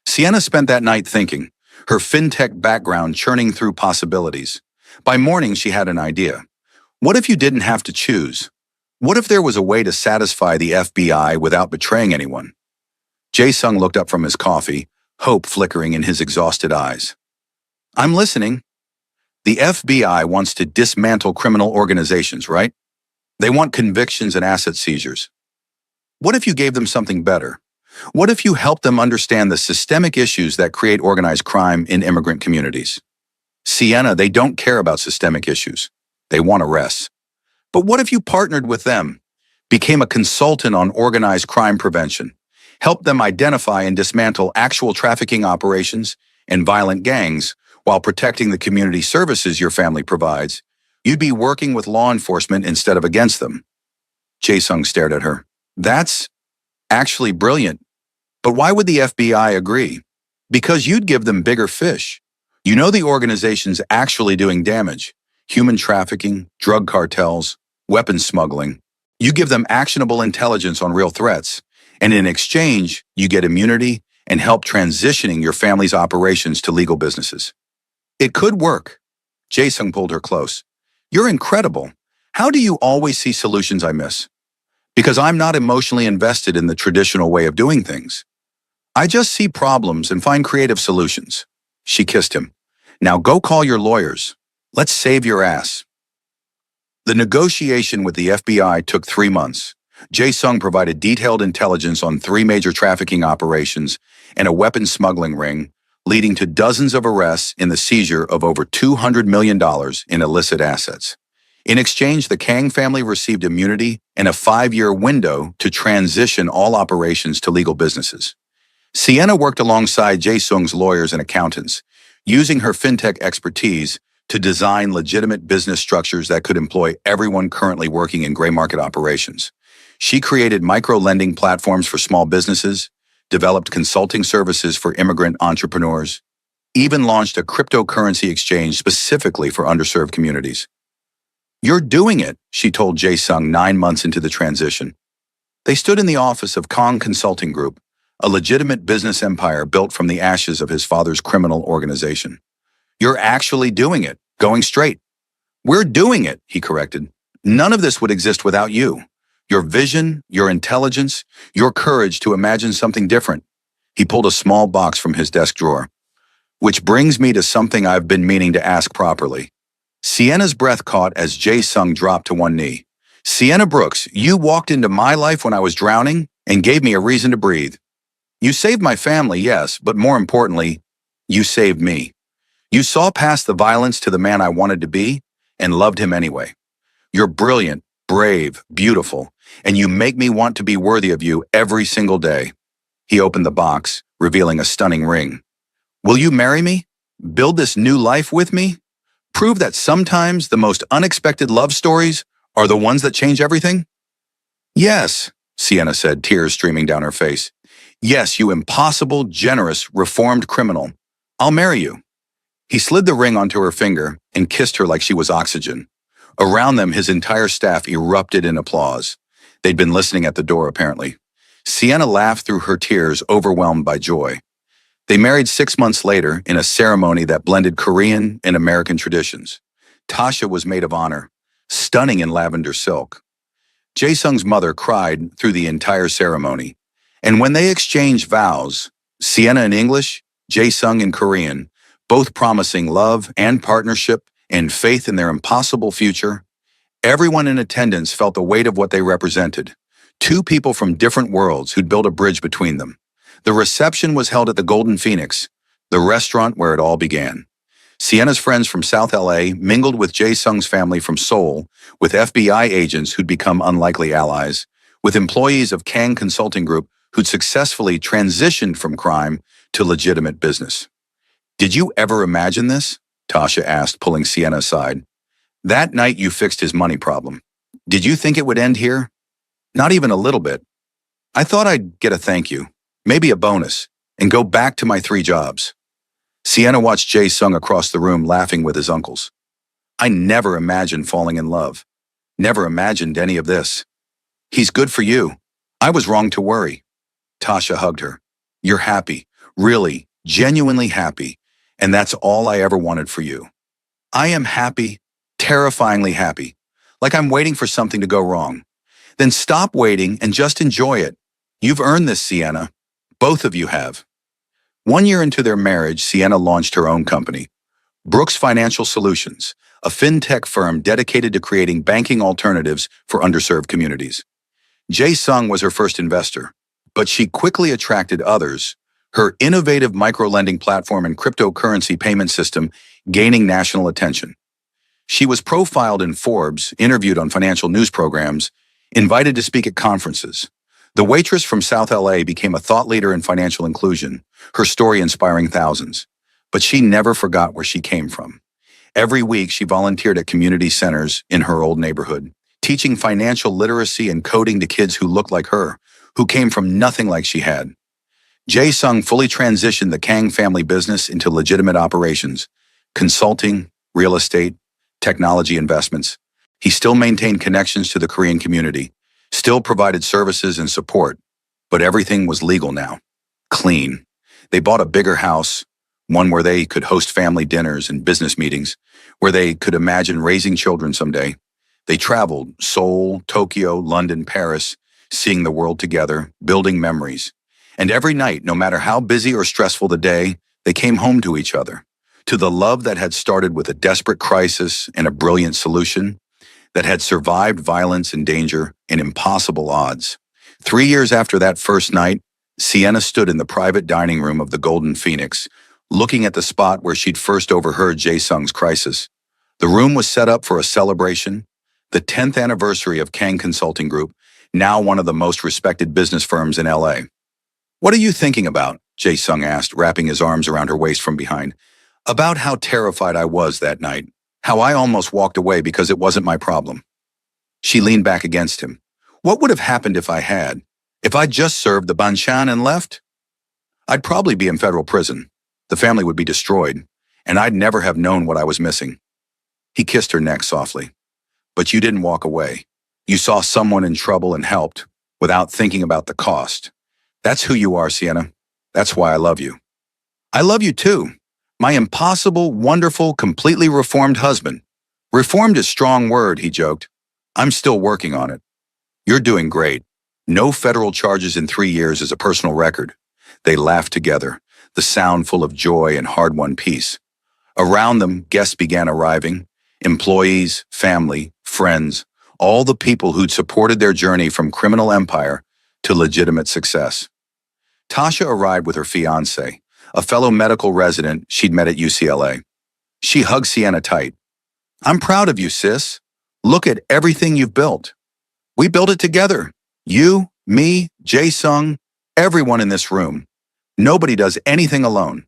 Sienna spent that night thinking, her fintech background churning through possibilities. By morning, she had an idea. What if you didn't have to choose? What if there was a way to satisfy the FBI without betraying anyone? Jae-sung looked up from his coffee, hope flickering in his exhausted eyes. I'm listening. The FBI wants to dismantle criminal organizations, right? They want convictions and asset seizures. What if you gave them something better? What if you helped them understand the systemic issues that create organized crime in immigrant communities? Sienna, they don't care about systemic issues. They want arrests. But what if you partnered with them, became a consultant on organized crime prevention, helped them identify and dismantle actual trafficking operations and violent gangs while protecting the community services your family provides? You'd be working with law enforcement instead of against them. Jae-sung stared at her. That's actually brilliant. But why would the FBI agree? Because you'd give them bigger fish. You know the organization's actually doing damage. Human trafficking, drug cartels, weapons smuggling. You give them actionable intelligence on real threats. And in exchange, you get immunity and help transitioning your family's operations to legal businesses. It could work. Jae-sung pulled her close. You're incredible. How do you always see solutions I miss? Because I'm not emotionally invested in the traditional way of doing things. I just see problems and find creative solutions. She kissed him. Now go call your lawyers. Let's save your ass. The negotiation with the FBI took 3 months. Jae-sung provided detailed intelligence on 3 major trafficking operations and a weapons smuggling ring, leading to dozens of arrests and the seizure of over $200 million in illicit assets. In exchange, the Kang family received immunity and a 5-year window to transition all operations to legal businesses. Sienna worked alongside Jae-sung's lawyers and accountants, using her fintech expertise to design legitimate business structures that could employ everyone currently working in gray market operations. She created micro-lending platforms for small businesses, developed consulting services for immigrant entrepreneurs, even launched a cryptocurrency exchange specifically for underserved communities. You're doing it, she told Jae-sung 9 months into the transition. They stood in the office of Kong Consulting Group, a legitimate business empire built from the ashes of his father's criminal organization. You're actually doing it, going straight. We're doing it, he corrected. None of this would exist without you. Your vision, your intelligence, your courage to imagine something different. He pulled a small box from his desk drawer. Which brings me to something I've been meaning to ask properly. Sienna's breath caught as Jae-sung dropped to one knee. Sienna Brooks, you walked into my life when I was drowning and gave me a reason to breathe. You saved my family, yes, but more importantly, you saved me. You saw past the violence to the man I wanted to be and loved him anyway. You're brilliant, brave, beautiful, and you make me want to be worthy of you every single day. He opened the box, revealing a stunning ring. Will you marry me? Build this new life with me? Prove that sometimes the most unexpected love stories are the ones that change everything? Yes, Sienna said, tears streaming down her face. Yes, you impossible, generous, reformed criminal. I'll marry you. He slid the ring onto her finger and kissed her like she was oxygen. Around them, his entire staff erupted in applause. They'd been listening at the door, apparently. Sienna laughed through her tears, overwhelmed by joy. They married 6 months later in a ceremony that blended Korean and American traditions. Tasha was maid of honor, stunning in lavender silk. Jae-sung's mother cried through the entire ceremony. And when they exchanged vows, Sienna in English, Jae-sung in Korean, both promising love and partnership and faith in their impossible future, everyone in attendance felt the weight of what they represented. 2 people from different worlds who'd built a bridge between them. The reception was held at the Golden Phoenix, the restaurant where it all began. Sienna's friends from South LA mingled with Jae-sung's family from Seoul, with FBI agents who'd become unlikely allies, with employees of Kang Consulting Group who'd successfully transitioned from crime to legitimate business. Did you ever imagine this? Tasha asked, pulling Sienna aside. That night you fixed his money problem. Did you think it would end here? Not even a little bit. I thought I'd get a thank you, maybe a bonus, and go back to my 3 jobs. Sienna watched Jae-sung across the room laughing with his uncles. I never imagined falling in love. Never imagined any of this. He's good for you. I was wrong to worry. Tasha hugged her. You're happy, really, genuinely happy, and that's all I ever wanted for you. I am happy, terrifyingly happy, like I'm waiting for something to go wrong. Then stop waiting and just enjoy it. You've earned this, Sienna. Both of you have. 1 year into their marriage, Sienna launched her own company, Brooks Financial Solutions, a fintech firm dedicated to creating banking alternatives for underserved communities. Jae-sung was her first investor, but she quickly attracted others, her innovative micro-lending platform and cryptocurrency payment system gaining national attention. She was profiled in Forbes, interviewed on financial news programs, invited to speak at conferences. The Waitress from South LA became a thought leader in financial inclusion, her story inspiring thousands. But she never forgot where she came from. Every week, she volunteered at community centers in her old neighborhood, teaching financial literacy and coding to kids who looked like her, who came from nothing like she had. Jae-sung fully transitioned the Kang family business into legitimate operations, consulting, real estate, technology investments. He still maintained connections to the Korean community, still provided services and support, but everything was legal now. Clean. They bought a bigger house, one where they could host family dinners and business meetings, where they could imagine raising children someday. They traveled Seoul, Tokyo, London, Paris, seeing the world together, building memories. And every night, no matter how busy or stressful the day, they came home to each other, to the love that had started with a desperate crisis and a brilliant solution, that had survived violence and danger and impossible odds. 3 years after that first night, Sienna stood in the private dining room of the Golden Phoenix, looking at the spot where she'd first overheard Jae-sung's crisis. The room was set up for a celebration, the 10th anniversary of Kang Consulting Group, now one of the most respected business firms in LA. "What are you thinking about?" Jae-sung asked, wrapping his arms around her waist from behind. "About how terrified I was that night, how I almost walked away because it wasn't my problem." She leaned back against him. "What would have happened if I had? If I just served the banchan and left? I'd probably be in federal prison. The family would be destroyed, and I'd never have known what I was missing." He kissed her neck softly. "But you didn't walk away. You saw someone in trouble and helped, without thinking about the cost. That's who you are, Sienna. That's why I love you." "I love you too. My impossible, wonderful, completely reformed husband." "Reformed is a strong word," he joked. "I'm still working on it." "You're doing great. No federal charges in 3 years is a personal record." They laughed together, the sound full of joy and hard-won peace. Around them, guests began arriving, employees, family, friends, all the people who'd supported their journey from criminal empire to legitimate success. Tasha arrived with her fiancé, a fellow medical resident she'd met at UCLA. She hugged Sienna tight. "I'm proud of you, sis. Look at everything you've built. We built it together. You, me, Jae-sung, everyone in this room. Nobody does anything alone."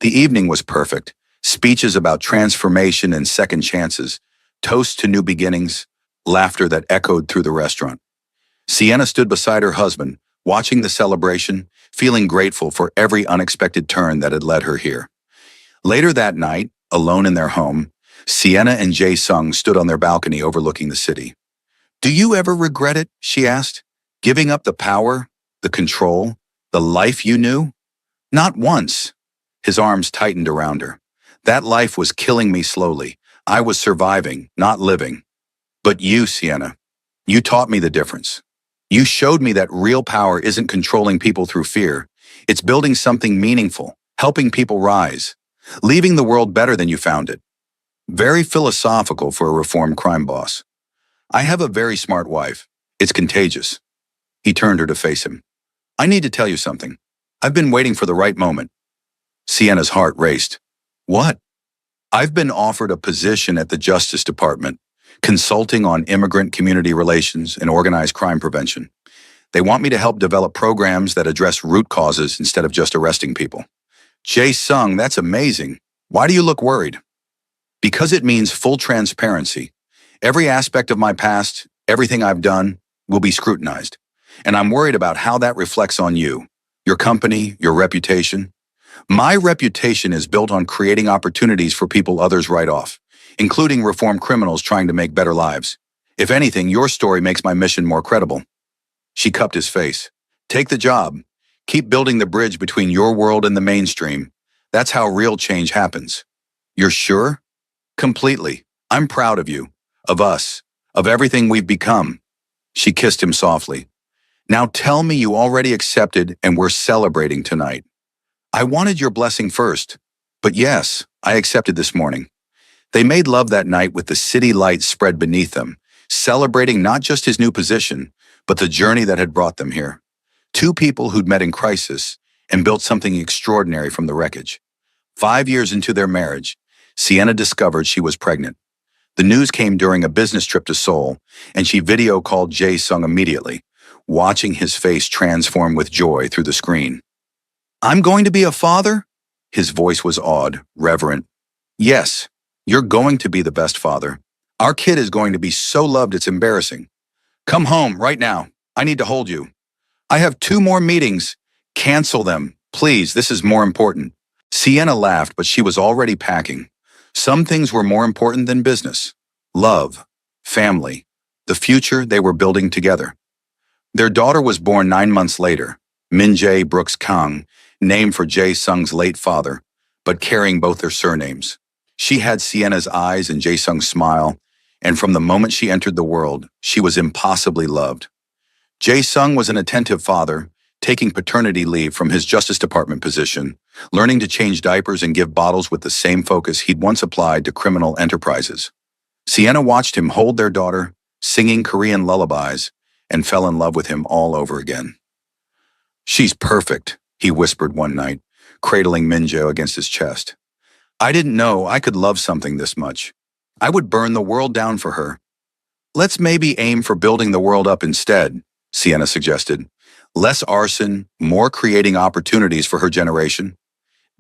The evening was perfect. Speeches about transformation and second chances, toasts to new beginnings, laughter that echoed through the restaurant. Sienna stood beside her husband, watching the celebration, feeling grateful for every unexpected turn that had led her here. Later that night, alone in their home, Sienna and Jae-sung stood on their balcony overlooking the city. "Do you ever regret it?" she asked. "Giving up the power, the control, the life you knew?" "Not once." His arms tightened around her. "That life was killing me slowly. I was surviving, not living. But you, Sienna, you taught me the difference. You showed me that real power isn't controlling people through fear. It's building something meaningful, helping people rise, leaving the world better than you found it." Very philosophical for a reformed crime boss. "I have a very smart wife. It's contagious." He turned her to face him. "I need to tell you something. I've been waiting for the right moment." Sienna's heart raced. "What?" "I've been offered a position at the Justice Department, consulting on immigrant community relations and organized crime prevention. They want me to help develop programs that address root causes instead of just arresting people." "Jae-sung, that's amazing. Why do you look worried?" "Because it means full transparency. Every aspect of my past, everything I've done, will be scrutinized. And I'm worried about how that reflects on you, your company, your reputation. My reputation is built on creating opportunities for people others write off, including reformed criminals trying to make better lives. If anything, your story makes my mission more credible." She cupped his face. "Take the job. Keep building the bridge between your world and the mainstream. That's how real change happens." "You're sure?" "Completely. I'm proud of you, of us, of everything we've become." She kissed him softly. "Now tell me you already accepted and we're celebrating tonight." "I wanted your blessing first, but yes, I accepted this morning." They made love that night with the city lights spread beneath them, celebrating not just his new position, but the journey that had brought them here. Two people who'd met in crisis and built something extraordinary from the wreckage. 5 years into their marriage, Sienna discovered she was pregnant. The news came during a business trip to Seoul, and she video called Jae-sung immediately, watching his face transform with joy through the screen. "I'm going to be a father?" His voice was awed, reverent. "Yes, you're going to be the best father. Our kid is going to be so loved it's embarrassing. Come home right now. I need to hold you. I have 2 more meetings. Cancel them, please, this is more important. Sienna laughed, but she was already packing. Some things were more important than business. Love, family, the future they were building together. Their daughter was born 9 months later, Min-jae Brooks Kang, named for Jae-sung's late father, but carrying both their surnames. She had Sienna's eyes and Jae-sung's smile, and from the moment she entered the world, she was impossibly loved. Jae-sung was an attentive father, taking paternity leave from his Justice Department position, learning to change diapers and give bottles with the same focus he'd once applied to criminal enterprises. Sienna watched him hold their daughter, singing Korean lullabies, and fell in love with him all over again. She's perfect, he whispered one night, cradling Minjo against his chest. I didn't know I could love something this much. I would burn the world down for her. Let's maybe aim for building the world up instead, Sienna suggested. Less arson, more creating opportunities for her generation.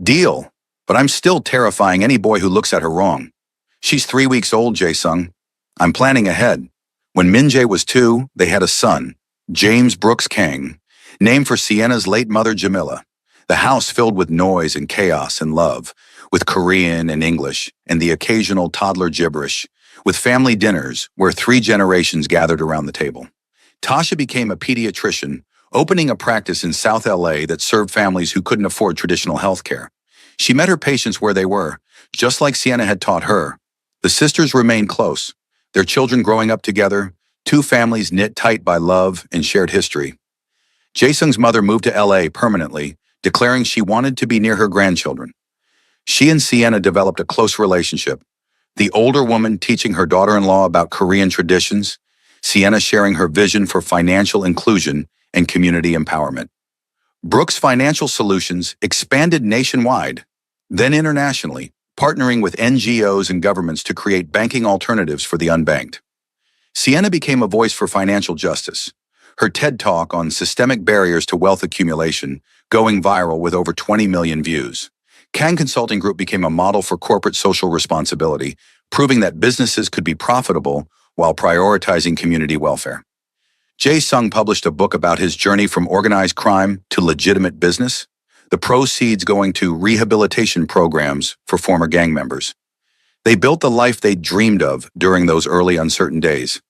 Deal, but I'm still terrifying any boy who looks at her wrong. She's 3 weeks old, Jae-sung. I'm planning ahead. When Min-jae was 2, they had a son, James Brooks Kang, named for Sienna's late mother Jamila. The house filled with noise and chaos and love, with Korean and English, and the occasional toddler gibberish, with family dinners where 3 generations gathered around the table. Tasha became a pediatrician, opening a practice in South LA that served families who couldn't afford traditional health care. She met her patients where they were, just like Sienna had taught her. The sisters remained close, their children growing up together, 2 families knit tight by love and shared history. Jae-sung's mother moved to LA permanently, declaring she wanted to be near her grandchildren. She and Sienna developed a close relationship, the older woman teaching her daughter-in-law about Korean traditions, Sienna sharing her vision for financial inclusion and community empowerment. Brooks Financial Solutions expanded nationwide, then internationally, partnering with NGOs and governments to create banking alternatives for the unbanked. Sienna became a voice for financial justice, her TED Talk on systemic barriers to wealth accumulation going viral with over 20 million views. Kang Consulting Group became a model for corporate social responsibility, proving that businesses could be profitable while prioritizing community welfare. Jae-sung published a book about his journey from organized crime to legitimate business, the proceeds going to rehabilitation programs for former gang members. They built the life they dreamed of during those early uncertain days.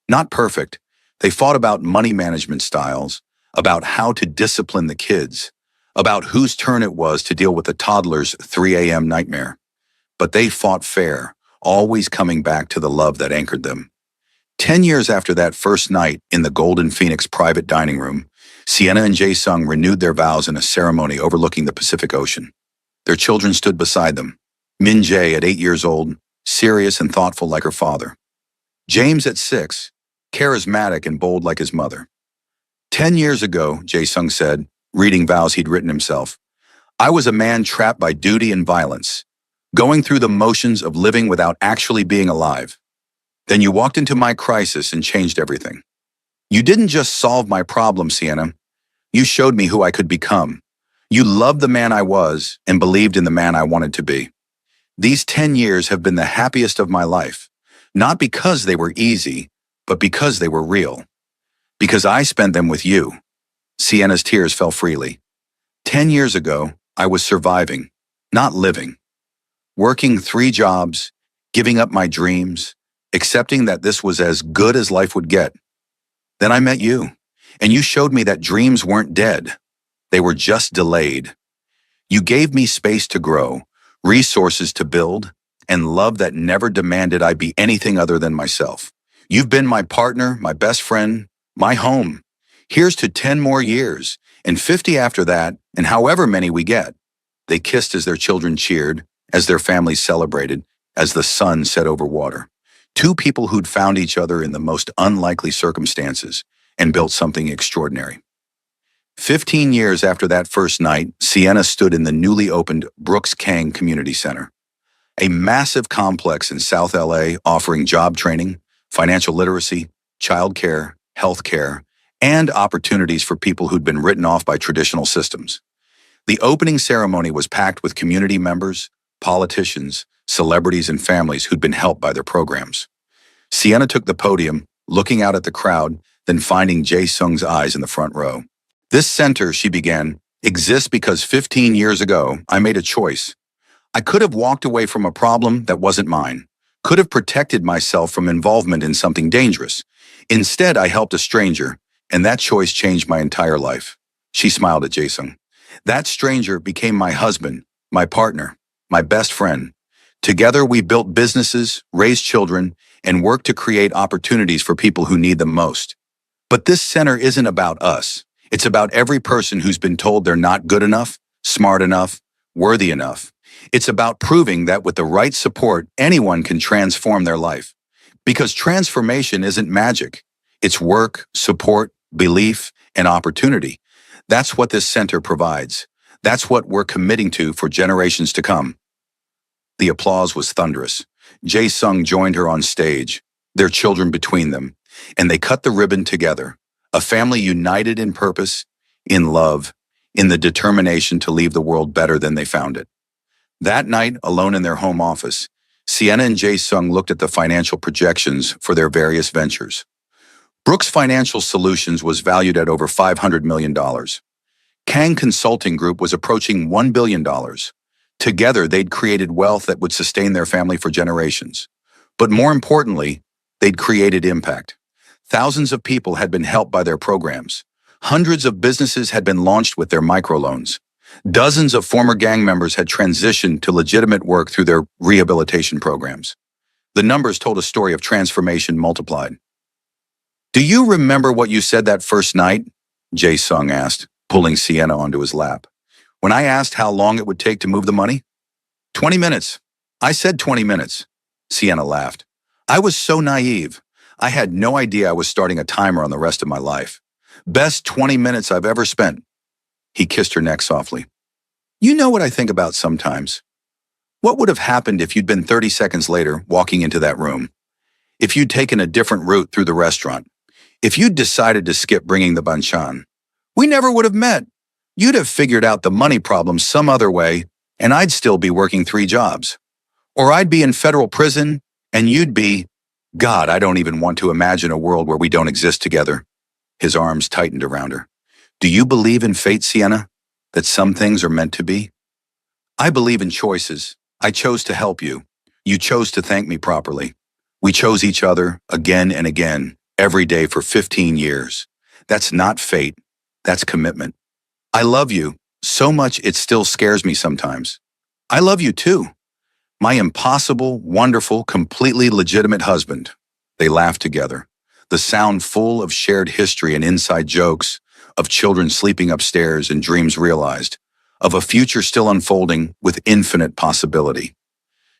Not perfect, they fought about money management styles, about how to discipline the kids, about whose turn it was to deal with the toddler's 3 a.m. nightmare. But they fought fair, always coming back to the love that anchored them. 10 years after that first night in the Golden Phoenix private dining room, Sienna and Jae-sung renewed their vows in a ceremony overlooking the Pacific Ocean. Their children stood beside them. Min-jae at 8 years old, serious and thoughtful like her father. James at 6, charismatic and bold like his mother. 10 years ago, Jae-sung said, reading vows he'd written himself, I was a man trapped by duty and violence, going through the motions of living without actually being alive. Then you walked into my crisis and changed everything. You didn't just solve my problem, Sienna. You showed me who I could become. You loved the man I was and believed in the man I wanted to be. These 10 years have been the happiest of my life, not because they were easy, but because they were real. Because I spent them with you. Sienna's tears fell freely. 10 years ago, I was surviving, not living. Working 3 jobs, giving up my dreams, accepting that this was as good as life would get. Then I met you, and you showed me that dreams weren't dead. They were just delayed. You gave me space to grow, resources to build, and love that never demanded I be anything other than myself. You've been my partner, my best friend, my home. Here's to 10 more years, and 50 after that, and however many we get. They kissed as their children cheered, as their families celebrated, as the sun set over water. 2 people who'd found each other in the most unlikely circumstances and built something extraordinary. 15 years after that first night, Sienna stood in the newly opened Brooks Kang Community Center, a massive complex in South LA offering job training, financial literacy, childcare, healthcare, and opportunities for people who'd been written off by traditional systems. The opening ceremony was packed with community members, politicians, celebrities, and families who'd been helped by their programs. Sienna took the podium, looking out at the crowd, then finding Jae-sung's eyes in the front row. This center, she began, exists because 15 years ago, I made a choice. I could have walked away from a problem that wasn't mine, could have protected myself from involvement in something dangerous. Instead, I helped a stranger, and that choice changed my entire life. She smiled at Jason. That stranger became my husband, my partner, my best friend. Together, we built businesses, raised children, and worked to create opportunities for people who need them most. But this center isn't about us. It's about every person who's been told they're not good enough, smart enough, worthy enough. It's about proving that with the right support, anyone can transform their life. Because transformation isn't magic. It's work, support, belief, and opportunity. That's what this center provides. That's what we're committing to for generations to come. The applause was thunderous. Jae Sung joined her on stage, their children between them, and they cut the ribbon together. A family united in purpose, in love, in the determination to leave the world better than they found it. That night, alone in their home office, Sienna and Jae Sung looked at the financial projections for their various ventures. Brooks Financial Solutions was valued at over $500 million. Kang Consulting Group was approaching $1 billion. Together, they'd created wealth that would sustain their family for generations. But more importantly, they'd created impact. Thousands of people had been helped by their programs. Hundreds of businesses had been launched with their microloans. Dozens of former gang members had transitioned to legitimate work through their rehabilitation programs. The numbers told a story of transformation multiplied. "Do you remember what you said that first night?" Jae Sung asked, pulling Sienna onto his lap. "When I asked how long it would take to move the money?" 20 minutes. I said 20 minutes. Sienna laughed. I was so naive. I had no idea I was starting a timer on the rest of my life. Best 20 minutes I've ever spent. He kissed her neck softly. You know what I think about sometimes? What would have happened if you'd been 30 seconds later walking into that room? If you'd taken a different route through the restaurant? If you'd decided to skip bringing the banchan? We never would have met. You'd have figured out the money problem some other way, and I'd still be working 3 jobs. Or I'd be in federal prison, and you'd be... God, I don't even want to imagine a world where we don't exist together. His arms tightened around her. Do you believe in fate, Sienna? That some things are meant to be? I believe in choices. I chose to help you. You chose to thank me properly. We chose each other again and again, every day for 15 years. That's not fate. That's commitment. I love you so much it still scares me sometimes. I love you too. My impossible, wonderful, completely legitimate husband. They laughed together, the sound full of shared history and inside jokes, of children sleeping upstairs and dreams realized, of a future still unfolding with infinite possibility.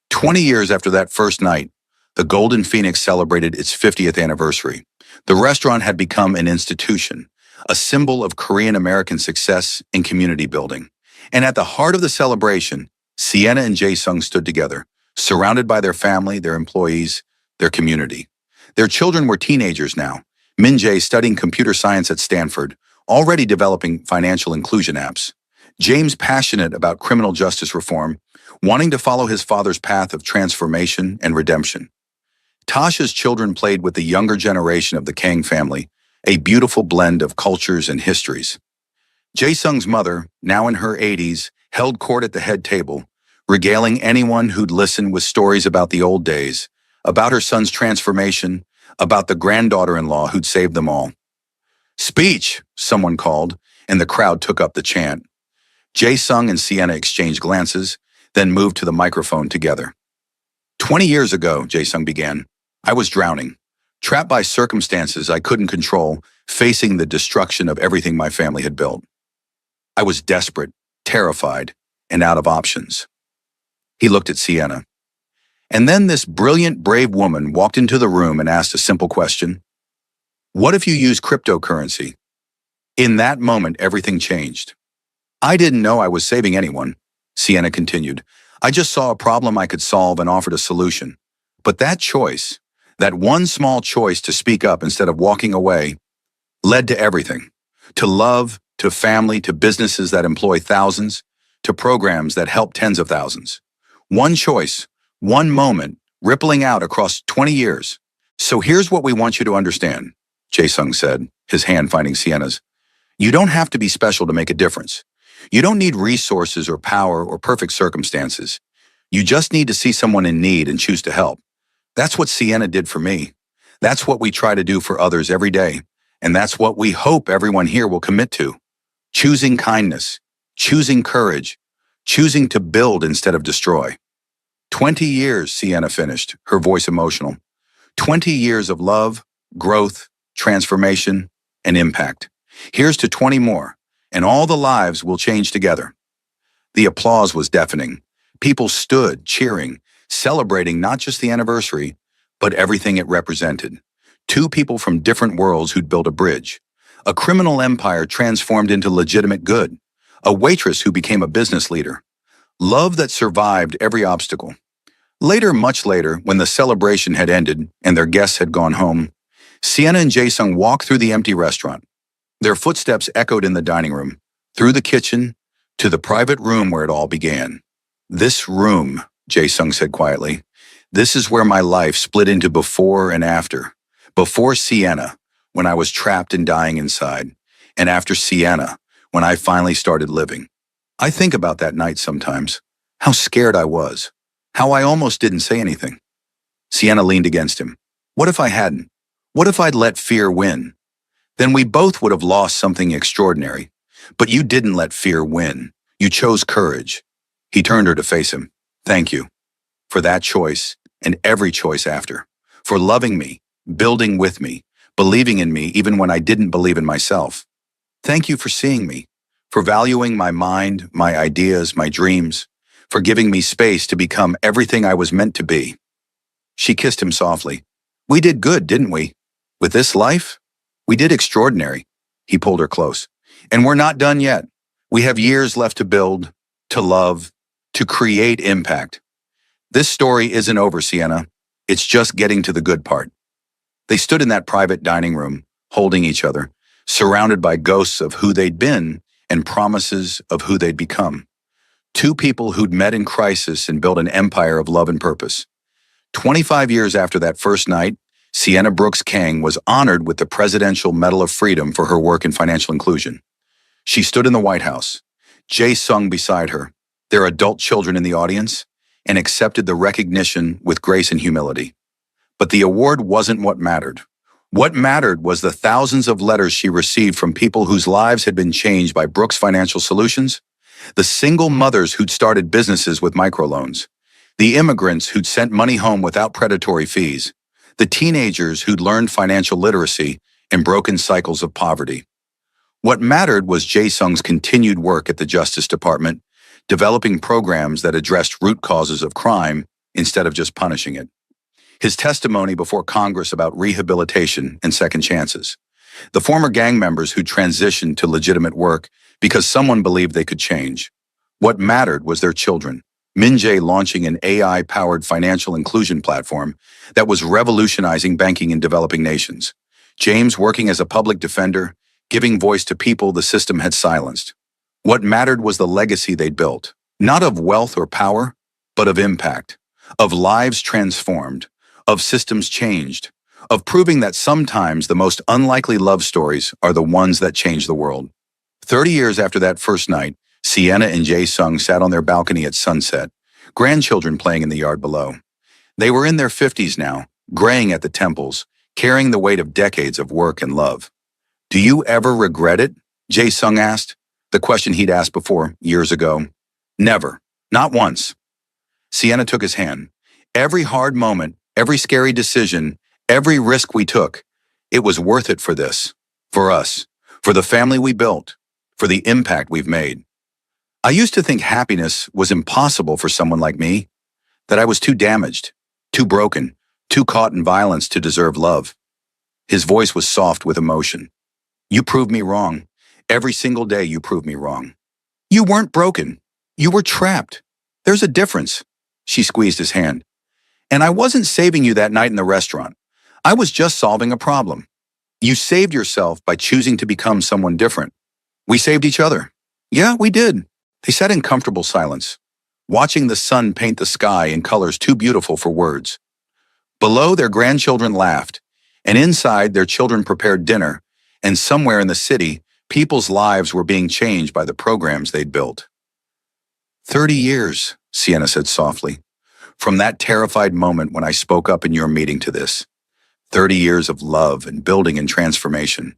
20 years after that first night, the Golden Phoenix celebrated its 50th anniversary. The restaurant had become an institution, a symbol of Korean American success in community building. And at the heart of the celebration, Sienna and Jae Sung stood together, surrounded by their family, their employees, their community. Their children were teenagers now, Min Jae studying computer science at Stanford, already developing financial inclusion apps. James passionate about criminal justice reform, wanting to follow his father's path of transformation and redemption. Tasha's children played with the younger generation of the Kang family, a beautiful blend of cultures and histories. Jae Sung's mother, now in her 80s, held court at the head table, regaling anyone who'd listen with stories about the old days, about her son's transformation, about the granddaughter-in-law who'd saved them all. Speech, someone called, and the crowd took up the chant. Jae Sung and Sienna exchanged glances, then moved to the microphone together. 20 years ago, Jae Sung began, I was drowning, trapped by circumstances I couldn't control, facing the destruction of everything my family had built. I was desperate, terrified, and out of options. He looked at Sienna. And then this brilliant, brave woman walked into the room and asked a simple question. What if you use cryptocurrency? In that moment, everything changed. I didn't know I was saving anyone, Sienna continued. I just saw a problem I could solve and offered a solution. But that choice, that one small choice to speak up instead of walking away, led to everything. To love, to family, to businesses that employ thousands, to programs that help tens of thousands. One choice, one moment, rippling out across 20 years. So here's what we want you to understand, Jae Sung said, his hand finding Sienna's. You don't have to be special to make a difference. You don't need resources or power or perfect circumstances. You just need to see someone in need and choose to help. That's what Sienna did for me. That's what we try to do for others every day. And that's what we hope everyone here will commit to. Choosing kindness, choosing courage, choosing to build instead of destroy. 20 years, Sienna finished, her voice emotional. 20 years of love, growth, transformation, and impact. Here's to 20 more, and all the lives will change together. The applause was deafening. People stood, cheering, celebrating not just the anniversary, but everything it represented. Two people from different worlds who'd built a bridge. A criminal empire transformed into legitimate good. A waitress who became a business leader. Love that survived every obstacle. Later, much later, when the celebration had ended and their guests had gone home, Sienna and Jae-sung walked through the empty restaurant. Their footsteps echoed in the dining room, through the kitchen, to the private room where it all began. This room, Jae-sung said quietly, this is where my life split into before and after. Before Sienna, when I was trapped and dying inside, and after Sienna, when I finally started living. I think about that night sometimes, how scared I was, how I almost didn't say anything. Sienna leaned against him. What if I hadn't? What if I'd let fear win? Then we both would have lost something extraordinary. But you didn't let fear win. You chose courage. He turned her to face him. Thank you for that choice and every choice after, for loving me, building with me, believing in me even when I didn't believe in myself. Thank you for seeing me, for valuing my mind, my ideas, my dreams, for giving me space to become everything I was meant to be. She kissed him softly. We did good, didn't we? With this life? We did extraordinary. He pulled her close. And we're not done yet. We have years left to build, to love, to create impact. This story isn't over, Sienna. It's just getting to the good part. They stood in that private dining room, holding each other, surrounded by ghosts of who they'd been and promises of who they'd become. Two people who'd met in crisis and built an empire of love and purpose. 25 years after that first night, Sienna Brooks Kang was honored with the Presidential Medal of Freedom for her work in financial inclusion. She stood in the White House, Jae-sung beside her, their adult children in the audience, and accepted the recognition with grace and humility. But the award wasn't what mattered. What mattered was the thousands of letters she received from people whose lives had been changed by Brooks Financial Solutions, the single mothers who'd started businesses with microloans, the immigrants who'd sent money home without predatory fees, the teenagers who'd learned financial literacy and broken cycles of poverty. What mattered was Jae-sung's continued work at the Justice Department, developing programs that addressed root causes of crime instead of just punishing it. His testimony before Congress about rehabilitation and second chances. The former gang members who transitioned to legitimate work because someone believed they could change. What mattered was their children. Min Jae launching an AI-powered financial inclusion platform that was revolutionizing banking in developing nations. James working as a public defender, giving voice to people the system had silenced. What mattered was the legacy they'd built, not of wealth or power, but of impact, of lives transformed, of systems changed, of proving that sometimes the most unlikely love stories are the ones that change the world. 30 years after that first night, Sienna and Jae-sung sat on their balcony at sunset, grandchildren playing in the yard below. They were in their 50s now, graying at the temples, carrying the weight of decades of work and love. Do you ever regret it? Jae-sung asked, the question he'd asked before, years ago. Never. Not once. Sienna took his hand. Every hard moment, every scary decision, every risk we took, it was worth it for this, for us, for the family we built, for the impact we've made. I used to think happiness was impossible for someone like me, that I was too damaged, too broken, too caught in violence to deserve love. His voice was soft with emotion. You proved me wrong. Every single day you proved me wrong. You weren't broken. You were trapped. There's a difference. She squeezed his hand. And I wasn't saving you that night in the restaurant. I was just solving a problem. You saved yourself by choosing to become someone different. We saved each other. Yeah, we did. They sat in comfortable silence, watching the sun paint the sky in colors too beautiful for words. Below, their grandchildren laughed, and inside, their children prepared dinner, and somewhere in the city, People's lives were being changed by the programs they'd built. 30 years, Sienna said softly, from that terrified moment when I spoke up in your meeting to this. 30 years of love and building and transformation.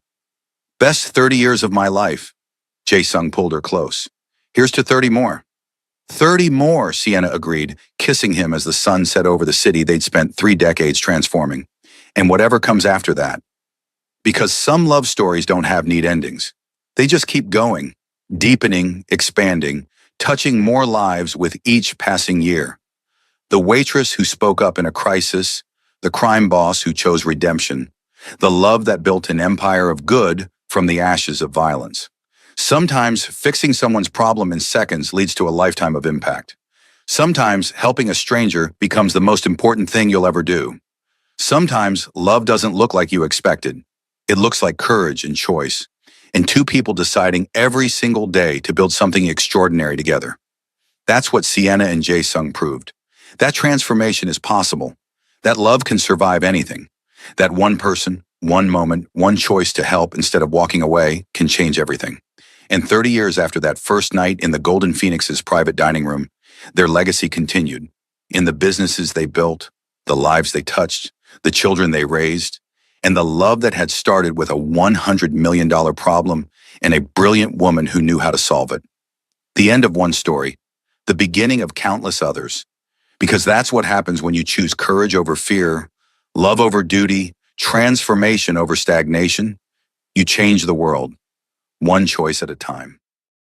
Best 30 years of my life. Jae-sung pulled her close. Here's to 30 more. 30 more, Sienna agreed, kissing him as the sun set over the city they'd spent 3 decades transforming. And whatever comes after that. Because some love stories don't have neat endings. They just keep going, deepening, expanding, touching more lives with each passing year. The waitress who spoke up in a crisis, the crime boss who chose redemption, the love that built an empire of good from the ashes of violence. Sometimes fixing someone's problem in seconds leads to a lifetime of impact. Sometimes helping a stranger becomes the most important thing you'll ever do. Sometimes love doesn't look like you expected. It looks like courage and choice, and 2 people deciding every single day to build something extraordinary together. That's what Sienna and Jae-sung proved. That transformation is possible. That love can survive anything. That one person, one moment, one choice to help instead of walking away can change everything. And 30 years after that first night in the Golden Phoenix's private dining room, their legacy continued. In the businesses they built, the lives they touched, the children they raised, and the love that had started with a $100 million problem and a brilliant woman who knew how to solve it. The end of one story, the beginning of countless others. Because that's what happens when you choose courage over fear, love over duty, transformation over stagnation. You change the world, one choice at a time.